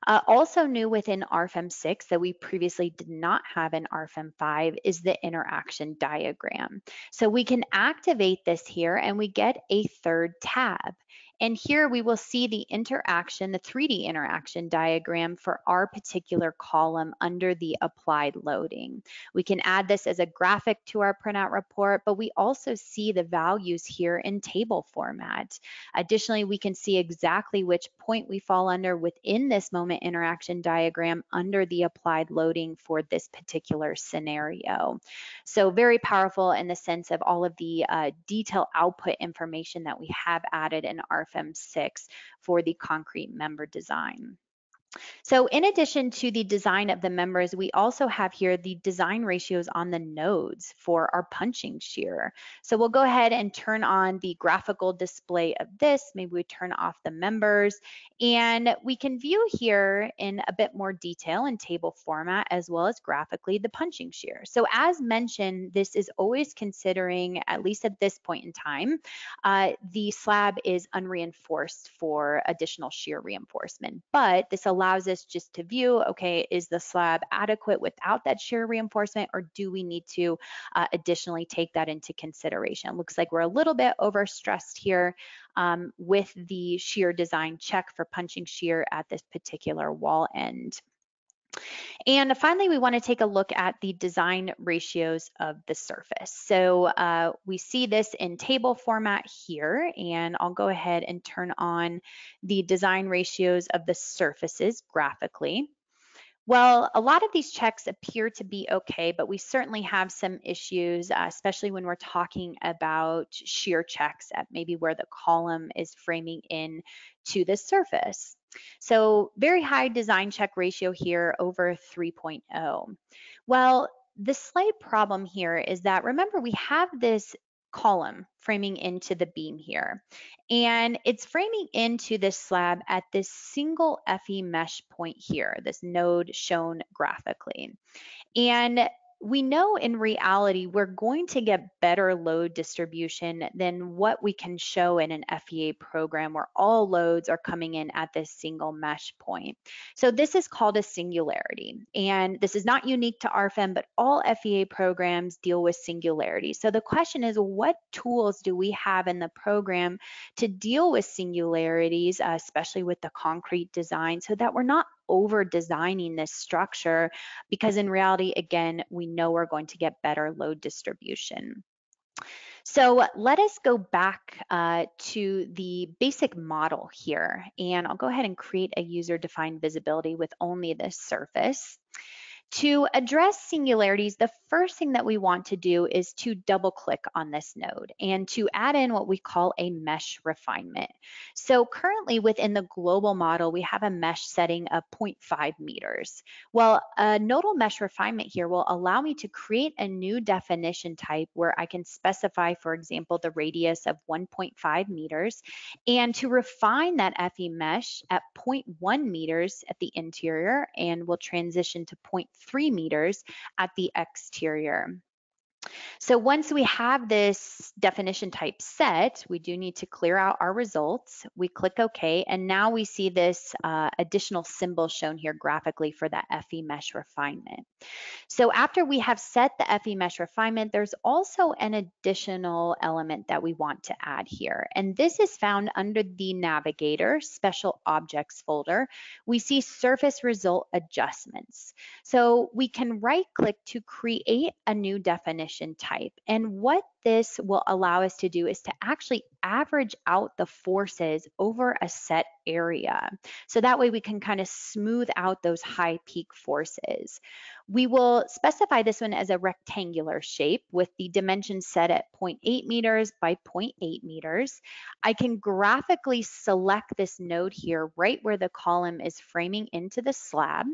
Speaker 1: Also new within RFEM 6 that we previously did not have in RFEM 5 is the interaction diagram. So we can activate this here and we get a third tab. And here we will see the interaction, the 3D interaction diagram for our particular column under the applied loading. We can add this as a graphic to our printout report, but we also see the values here in table format. Additionally, we can see exactly which point we fall under within this moment interaction diagram under the applied loading for this particular scenario. So very powerful in the sense of all of the detail output information that we have added in RFEM 6 for the concrete member design. So in addition to the design of the members, we also have here the design ratios on the nodes for our punching shear. So we'll go ahead and turn on the graphical display of this. Maybe we turn off the members, and we can view here in a bit more detail in table format as well as graphically the punching shear. So as mentioned, this is always considering, at least at this point in time, the slab is unreinforced for additional shear reinforcement, but this allows us just to view, okay, is the slab adequate without that shear reinforcement, or do we need to additionally take that into consideration? Looks like we're a little bit overstressed here with the shear design check for punching shear at this particular wall end. And finally, we want to take a look at the design ratios of the surface. So we see this in table format here, and I'll go ahead and turn on the design ratios of the surfaces graphically. Well, a lot of these checks appear to be okay, but we certainly have some issues, especially when we're talking about shear checks at maybe where the column is framing in to the surface. So very high design check ratio here, over 3.0. Well, the slight problem here is that, remember, we have this column framing into the beam here, and it's framing into this slab at this single FE mesh point here, this node shown graphically. And we know in reality we're going to get better load distribution than what we can show in an FEA program where all loads are coming in at this single mesh point. So this is called a singularity, and this is not unique to RFEM, but all FEA programs deal with singularity. So the question is, what tools do we have in the program to deal with singularities, especially with the concrete design, so that we're not over designing this structure, because in reality, again, we know we're going to get better load distribution. So let us go back to the basic model here, and I'll go ahead and create a user-defined visibility with only this surface. To address singularities, the first thing that we want to do is to double click on this node and to add in what we call a mesh refinement. So currently within the global model, we have a mesh setting of 0.5 meters. Well, a nodal mesh refinement here will allow me to create a new definition type where I can specify, for example, the radius of 1.5 meters, and to refine that FE mesh at 0.1 meters at the interior, and we'll transition to 0.3 meters at the exterior. So once we have this definition type set, we do need to clear out our results. We click OK, and now we see this additional symbol shown here graphically for that FE mesh refinement. So after we have set the FE mesh refinement, there's also an additional element that we want to add here. And this is found under the Navigator Special Objects folder. We see Surface Result Adjustments. So we can right click to create a new definition type. And what this will allow us to do is to actually average out the forces over a set area. So that way we can kind of smooth out those high peak forces. We will specify this one as a rectangular shape with the dimensions set at 0.8 meters by 0.8 meters. I can graphically select this node here right where the column is framing into the slab.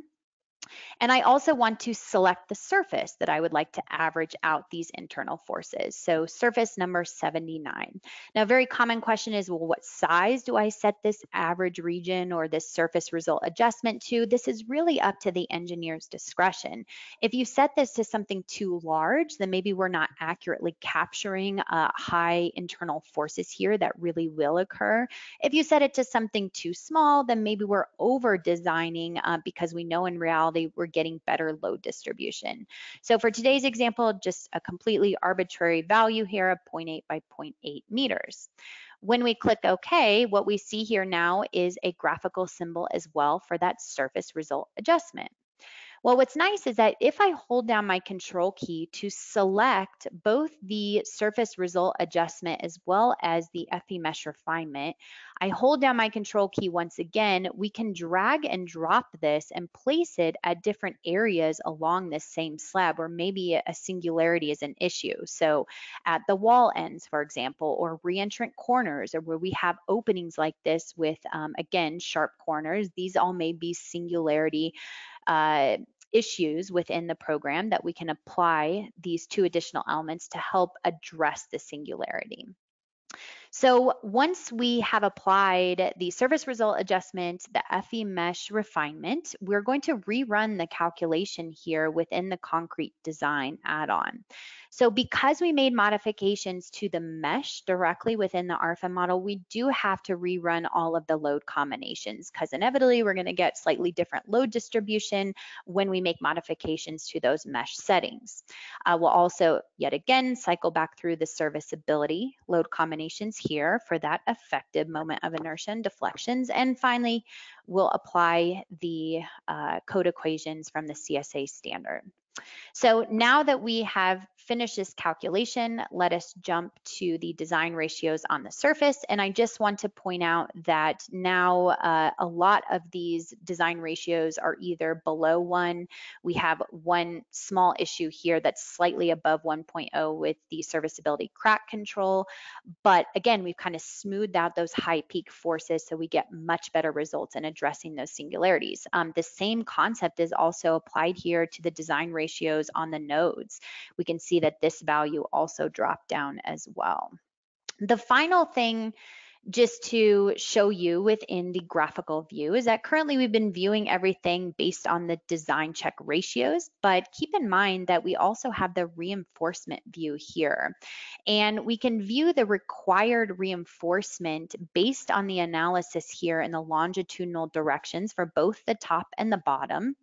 Speaker 1: And I also want to select the surface that I would like to average out these internal forces. So surface number 79. Now, a very common question is, well, what size do I set this average region or this surface result adjustment to? This is really up to the engineer's discretion. If you set this to something too large, then maybe we're not accurately capturing high internal forces here that really will occur. If you set it to something too small, then maybe we're over designing because we know in reality we're getting better load distribution. So for today's example, just a completely arbitrary value here of 0.8 by 0.8 meters. When we click OK, what we see here now is a graphical symbol as well for that surface result adjustment. Well, what's nice is that if I hold down my control key to select both the surface result adjustment as well as the FE mesh refinement, I hold down my control key once again, we can drag and drop this and place it at different areas along this same slab where maybe a singularity is an issue. So at the wall ends, for example, or reentrant corners, or where we have openings like this with, again, sharp corners, these all may be singularity issues within the program that we can apply these two additional elements to help address the singularity. So once we have applied the surface result adjustment, the FE mesh refinement, we're going to rerun the calculation here within the concrete design add-on. So because we made modifications to the mesh directly within the RFEM model, we do have to rerun all of the load combinations because inevitably we're going to get slightly different load distribution when we make modifications to those mesh settings. We'll also, yet again, cycle back through the serviceability load combinations here for that effective moment of inertia and deflections. And finally, we'll apply the code equations from the CSA standard. So now that we have finished this calculation, let us jump to the design ratios on the surface. And I just want to point out that now a lot of these design ratios are either below 1. We have one small issue here that's slightly above 1.0 with the serviceability crack control. But again, we've kind of smoothed out those high peak forces so we get much better results in addressing those singularities. The same concept is also applied here to the design ratios on the nodes. We can see that this value also dropped down as well. The final thing just to show you within the graphical view is that currently we've been viewing everything based on the design check ratios, but keep in mind that we also have the reinforcement view here. And we can view the required reinforcement based on the analysis here in the longitudinal directions for both the top and the bottom.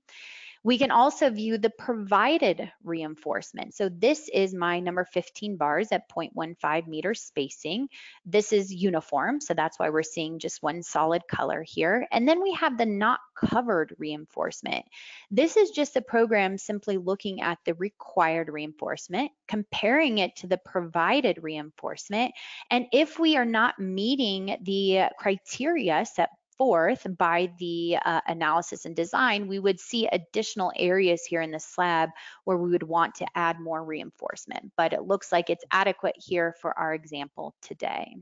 Speaker 1: We can also view the provided reinforcement. So this is my number 15 bars at 0.15 meter spacing. This is uniform, so that's why we're seeing just one solid color here. And then we have the not covered reinforcement. This is just the program simply looking at the required reinforcement, comparing it to the provided reinforcement. And if we are not meeting the criteria set forth by the analysis and design, we would see additional areas here in the slab where we would want to add more reinforcement, but it looks like it's adequate here for our example today.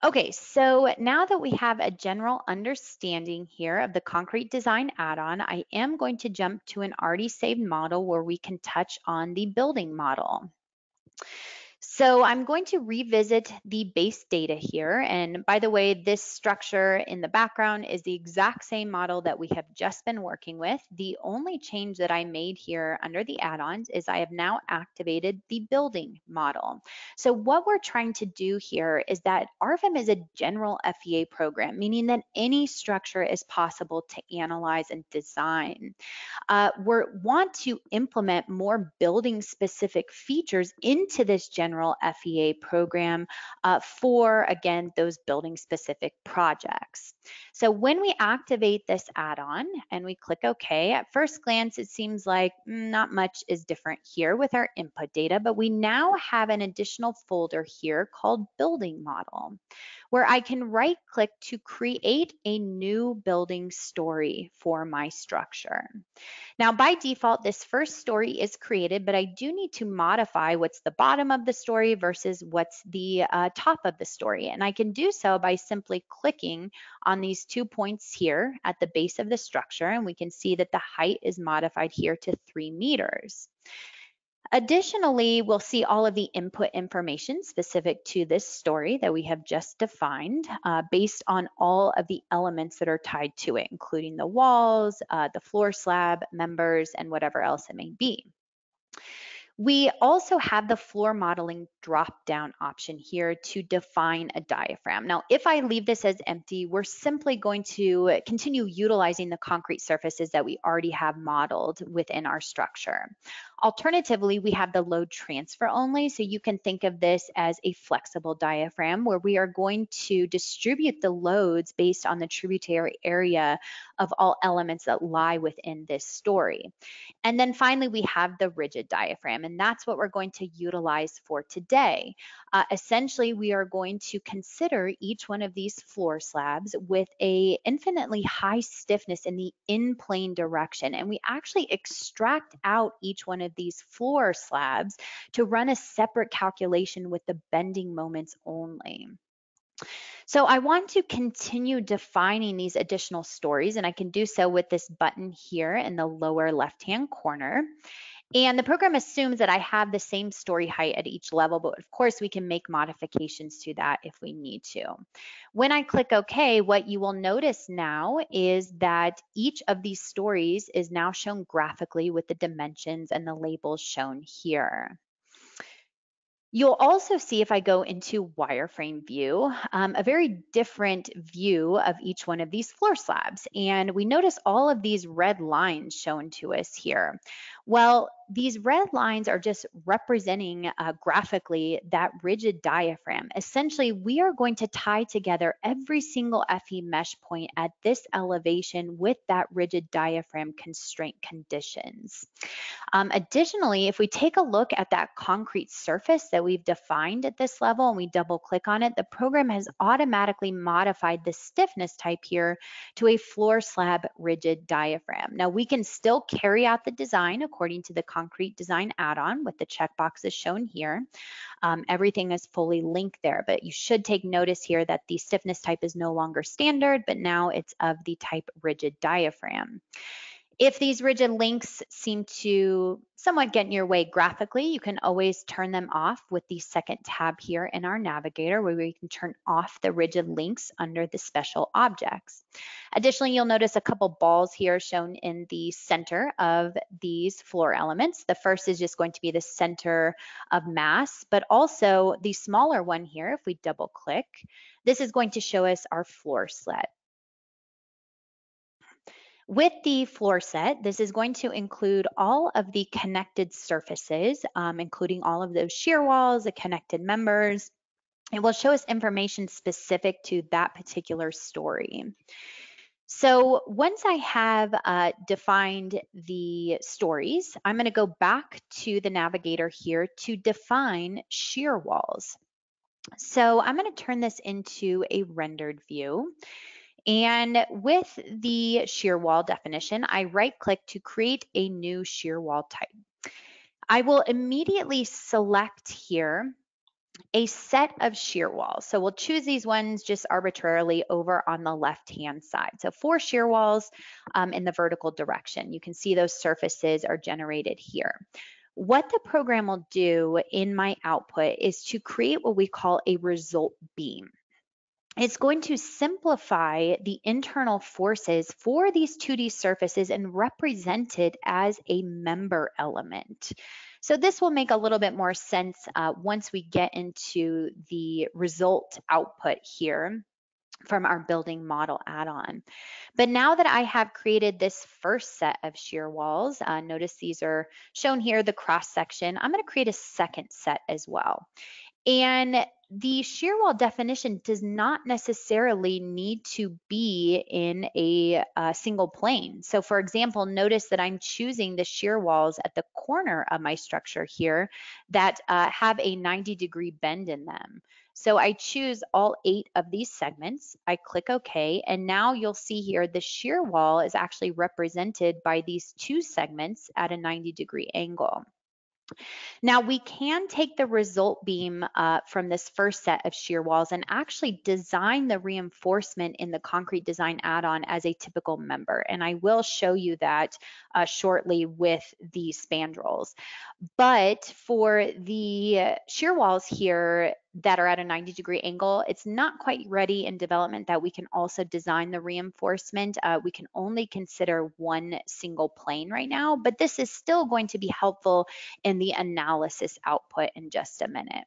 Speaker 1: Okay, so now that we have a general understanding here of the concrete design add-on, I am going to jump to an already saved model where we can touch on the building model. So I'm going to revisit the base data here. And by the way, this structure in the background is the exact same model that we have just been working with. The only change that I made here under the add-ons is I have now activated the building model. So what we're trying to do here is that RFEM is a general FEA program, meaning that any structure is possible to analyze and design. We want to implement more building specific features into this general FEA program for, again, those building specific projects. So when we activate this add-on and we click OK, at first glance, it seems like not much is different here with our input data, but we now have an additional folder here called building model, where I can right click to create a new building story for my structure. Now, by default, this first story is created, but I do need to modify what's the bottom of the story versus what's the top of the story. And I can do so by simply clicking on these 2 points here at the base of the structure, and we can see that the height is modified here to 3 meters. Additionally, we'll see all of the input information specific to this story that we have just defined based on all of the elements that are tied to it, including the walls, the floor slab, members, and whatever else it may be. We also have the floor modeling drop-down option here to define a diaphragm. Now, if I leave this as empty, we're simply going to continue utilizing the concrete surfaces that we already have modeled within our structure. Alternatively, we have the load transfer only, so you can think of this as a flexible diaphragm where we are going to distribute the loads based on the tributary area of all elements that lie within this story. And then finally, we have the rigid diaphragm, and that's what we're going to utilize for today. Essentially, we are going to consider each one of these floor slabs with a infinitely high stiffness in the in-plane direction, and we actually extract out each one of these floor slabs to run a separate calculation with the bending moments only. So I want to continue defining these additional stories, and I can do so with this button here in the lower left-hand corner. And the program assumes that I have the same story height at each level, but of course we can make modifications to that if we need to. When I click OK, what you will notice now is that each of these stories is now shown graphically with the dimensions and the labels shown here. You'll also see, if I go into wireframe view, a very different view of each one of these floor slabs. And we notice all of these red lines shown to us here. Well, these red lines are just representing graphically that rigid diaphragm. Essentially, we are going to tie together every single FE mesh point at this elevation with that rigid diaphragm constraint conditions. Additionally, if we take a look at that concrete surface that we've defined at this level and we double click on it, the program has automatically modified the stiffness type here to a floor slab rigid diaphragm. Now we can still carry out the design according to the concrete design add-on with the checkboxes shown here. Everything is fully linked there, but you should take notice here that the stiffness type is no longer standard, but now it's of the type rigid diaphragm. If these rigid links seem to somewhat get in your way graphically, you can always turn them off with the second tab here in our navigator, where we can turn off the rigid links under the special objects. Additionally, you'll notice a couple balls here shown in the center of these floor elements. The first is just going to be the center of mass, but also the smaller one here, if we double click, this is going to show us our floor set. With the floor set, this is going to include all of the connected surfaces, including all of those shear walls, the connected members. It will show us information specific to that particular story. So once I have defined the stories, I'm going to go back to the navigator here to define shear walls. So I'm going to turn this into a rendered view. And with the shear wall definition, I right-click to create a new shear wall type. I will immediately select here a set of shear walls. So we'll choose these ones just arbitrarily over on the left-hand side. So 4 shear walls in the vertical direction. You can see those surfaces are generated here. What the program will do in my output is to create what we call a result beam. It's going to simplify the internal forces for these 2D surfaces and represent it as a member element. So this will make a little bit more sense once we get into the result output here from our building model add-on. But now that I have created this first set of shear walls, notice these are shown here, the cross section, I'm going to create a second set as well. And the shear wall definition does not necessarily need to be in a single plane. So for example, notice that I'm choosing the shear walls at the corner of my structure here that have a 90-degree bend in them. So I choose all 8 of these segments, I click OK, and now you'll see here the shear wall is actually represented by these 2 segments at a 90-degree angle. Now we can take the result beam from this first set of shear walls and actually design the reinforcement in the concrete design add-on as a typical member. And I will show you that shortly with the spandrels. But for the shear walls here that are at a 90-degree angle, it's not quite ready in development that we can also design the reinforcement. We can only consider one single plane right now, but this is still going to be helpful in the analysis output in just a minute.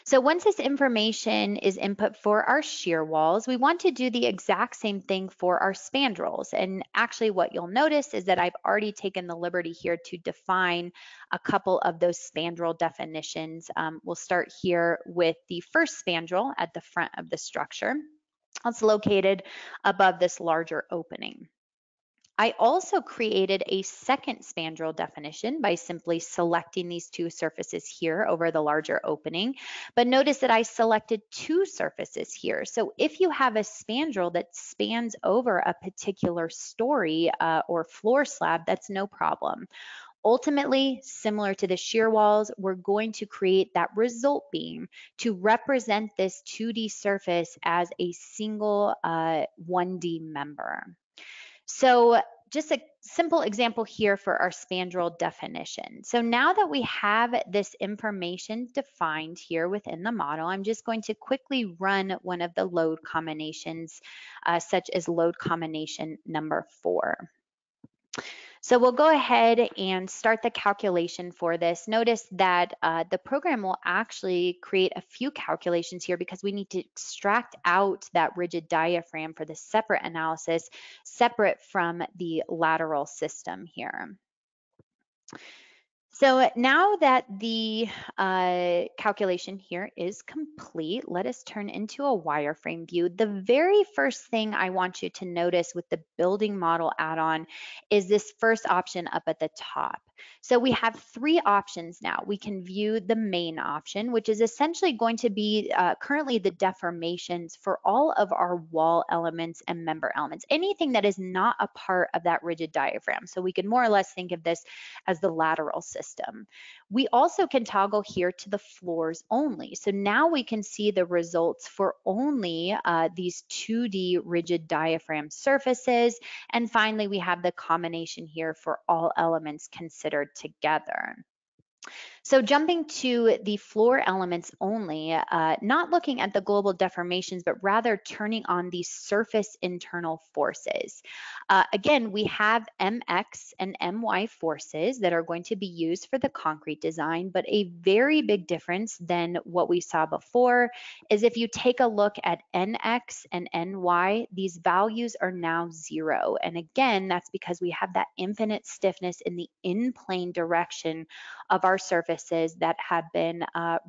Speaker 1: So once this information is input for our shear walls, we want to do the exact same thing for our spandrels. And actually what you'll notice is that I've already taken the liberty here to define a couple of those spandrel definitions. We'll start here with the first spandrel at the front of the structure. It's located above this larger opening. I also created a second spandrel definition by simply selecting these two surfaces here over the larger opening. But notice that I selected two surfaces here. So if you have a spandrel that spans over a particular story or floor slab, that's no problem. Ultimately, similar to the shear walls, we're going to create that result beam to represent this 2D surface as a single 1D member. So just a simple example here for our spandrel definition. So now that we have this information defined here within the model, I'm just going to quickly run one of the load combinations, such as load combination number 4. So we'll go ahead and start the calculation for this. Notice that the program will actually create a few calculations here because we need to extract out that rigid diaphragm for the separate analysis, separate from the lateral system here. So now that the calculation here is complete, let us turn into a wireframe view. The very first thing I want you to notice with the building model add-on is this first option up at the top. So we have 3 options now. We can view the main option, which is essentially going to be currently the deformations for all of our wall elements and member elements, anything that is not a part of that rigid diaphragm. So we can more or less think of this as the lateral system. We also can toggle here to the floors only. So now we can see the results for only these 2D rigid diaphragm surfaces. And finally, we have the combination here for all elements considered together. So jumping to the floor elements only, not looking at the global deformations, but rather turning on the surface internal forces. Again, we have MX and MY forces that are going to be used for the concrete design, but a very big difference than what we saw before is if you take a look at NX and NY, these values are now 0. And again, that's because we have that infinite stiffness in the in-plane direction of our surfaces that have been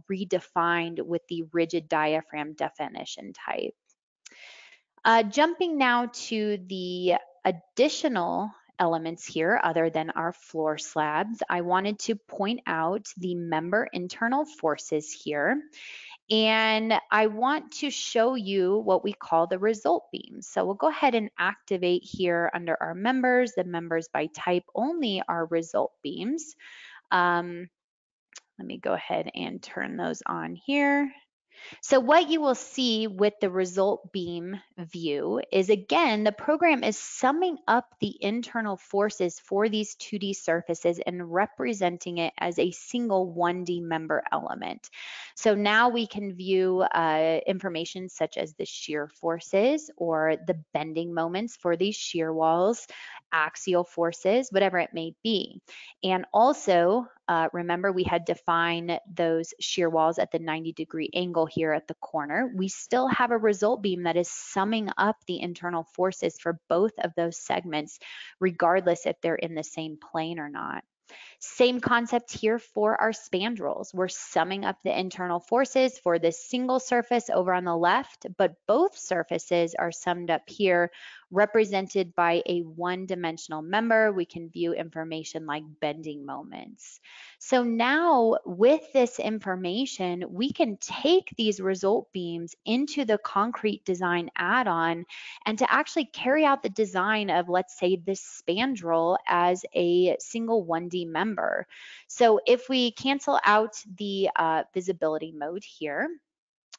Speaker 1: redefined with the rigid diaphragm definition type. Jumping now to the additional elements here other than our floor slabs, I wanted to point out the member internal forces here. And I want to show you what we call the result beams. So we'll go ahead and activate here under our members. The members by type only are result beams. Let me go ahead and turn those on here. So what you will see with the result beam view is, again, the program is summing up the internal forces for these 2D surfaces and representing it as a single 1D member element. So now we can view information such as the shear forces or the bending moments for these shear walls, axial forces, whatever it may be. And also, remember we had defined those shear walls at the 90-degree angle here at the corner. We still have a result beam that is summing up the internal forces for both of those segments, regardless if they're in the same plane or not. Same concept here for our spandrels. We're summing up the internal forces for this single surface over on the left, but both surfaces are summed up here, represented by a one-dimensional member. We can view information like bending moments. So now with this information, we can take these result beams into the concrete design add-on and to actually carry out the design of, let's say, this spandrel as a single 1D member. So if we cancel out the visibility mode here,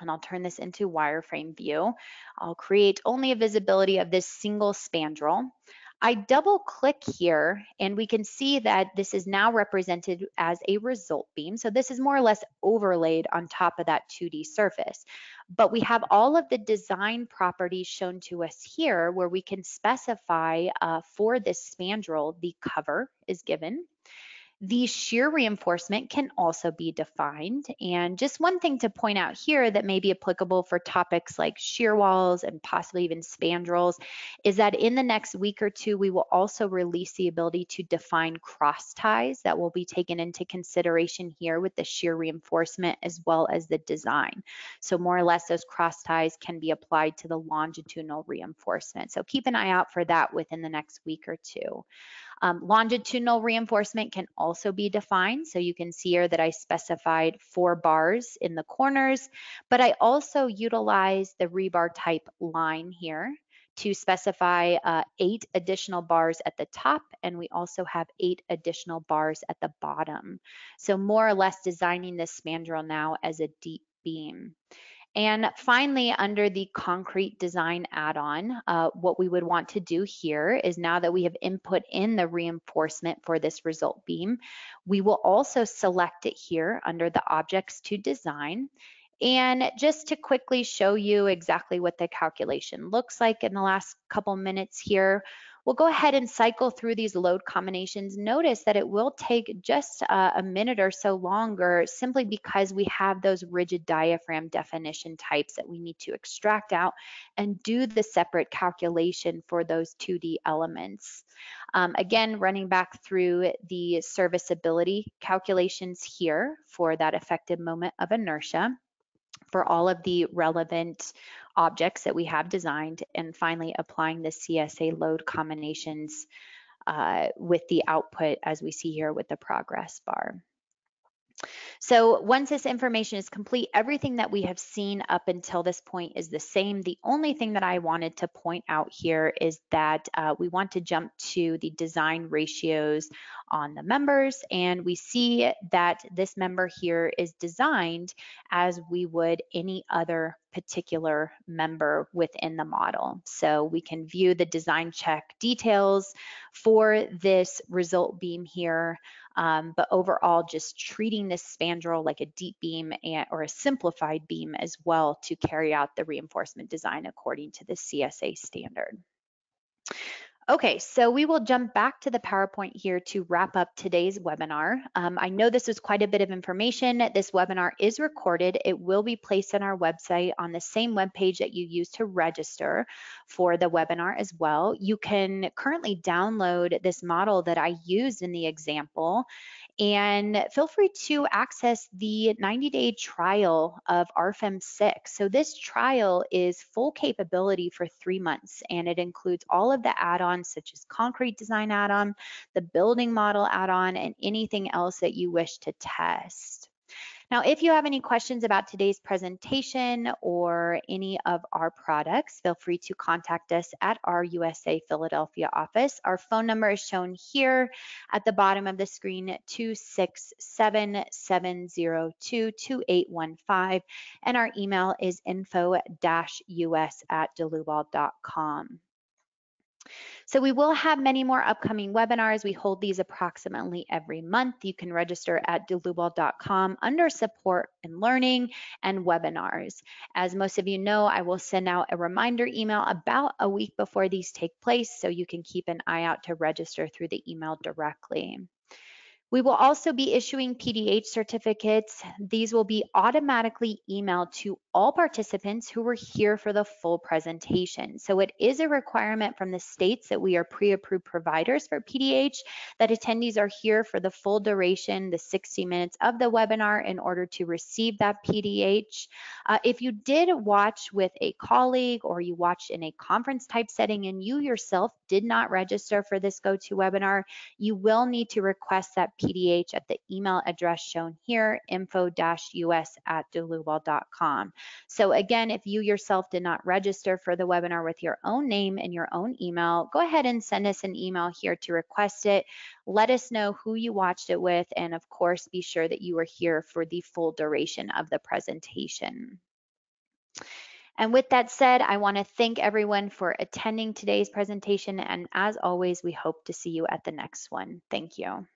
Speaker 1: and I'll turn this into wireframe view, I'll create only a visibility of this single spandrel. I double click here and we can see that this is now represented as a result beam. So this is more or less overlaid on top of that 2D surface. But we have all of the design properties shown to us here where we can specify for this spandrel, the cover is given. The shear reinforcement can also be defined. And just one thing to point out here that may be applicable for topics like shear walls and possibly even spandrels is that in the next week or two, we will also release the ability to define cross ties that will be taken into consideration here with the shear reinforcement as well as the design. So more or less those cross ties can be applied to the longitudinal reinforcement. So keep an eye out for that within the next week or two. Longitudinal reinforcement can also be defined. So you can see here that I specified 4 bars in the corners, but I also utilize the rebar type line here to specify 8 additional bars at the top, and we also have 8 additional bars at the bottom. So more or less designing this spandrel now as a deep beam. And finally, under the concrete design add-on, what we would want to do here is now that we have input in the reinforcement for this result beam, we will also select it here under the objects to design. And just to quickly show you exactly what the calculation looks like in the last couple minutes here, we'll go ahead and cycle through these load combinations. Notice that it will take just a minute or so longer simply because we have those rigid diaphragm definition types that we need to extract out and do the separate calculation for those 2D elements. Again, running back through the serviceability calculations here for that effective moment of inertia for all of the relevant objects that we have designed, and finally applying the CSA load combinations with the output as we see here with the progress bar. So once this information is complete, everything that we have seen up until this point is the same. The only thing that I wanted to point out here is that we want to jump to the design ratios on the members, and we see that this member here is designed as we would any other particular member within the model. So we can view the design check details for this result beam here. But overall, just treating this spandrel like a deep beam or a simplified beam as well to carry out the reinforcement design according to the CSA standard. Okay, so we will jump back to the PowerPoint here to wrap up today's webinar. I know this was quite a bit of information. This webinar is recorded. It will be placed on our website on the same webpage that you use to register for the webinar as well. You can currently download this model that I used in the example, and feel free to access the 90-day trial of RFEM 6. So this trial is full capability for 3 months, and it includes all of the add-ons such as concrete design add-on, the building model add-on, and anything else that you wish to test. Now, if you have any questions about today's presentation or any of our products, feel free to contact us at our USA Philadelphia office. Our phone number is shown here at the bottom of the screen, 267-702-2815, and our email is info-us@delubal.com. So we will have many more upcoming webinars. We hold these approximately every month. You can register at delubal.com under support and learning and webinars. As most of you know, I will send out a reminder email about a week before these take place, so you can keep an eye out to register through the email directly. We will also be issuing PDH certificates. These will be automatically emailed to all participants who were here for the full presentation. So it is a requirement from the states that we are pre-approved providers for PDH, that attendees are here for the full duration, the 60 minutes of the webinar, in order to receive that PDH. If you did watch with a colleague or you watched in a conference type setting and you yourself did not register for this GoToWebinar, you will need to request that PDH at the email address shown here, info-us@delubal.com. So again, if you yourself did not register for the webinar with your own name and your own email, go ahead and send us an email here to request it. Let us know who you watched it with, and of course, be sure that you are here for the full duration of the presentation. And with that said, I want to thank everyone for attending today's presentation. And as always, we hope to see you at the next one. Thank you.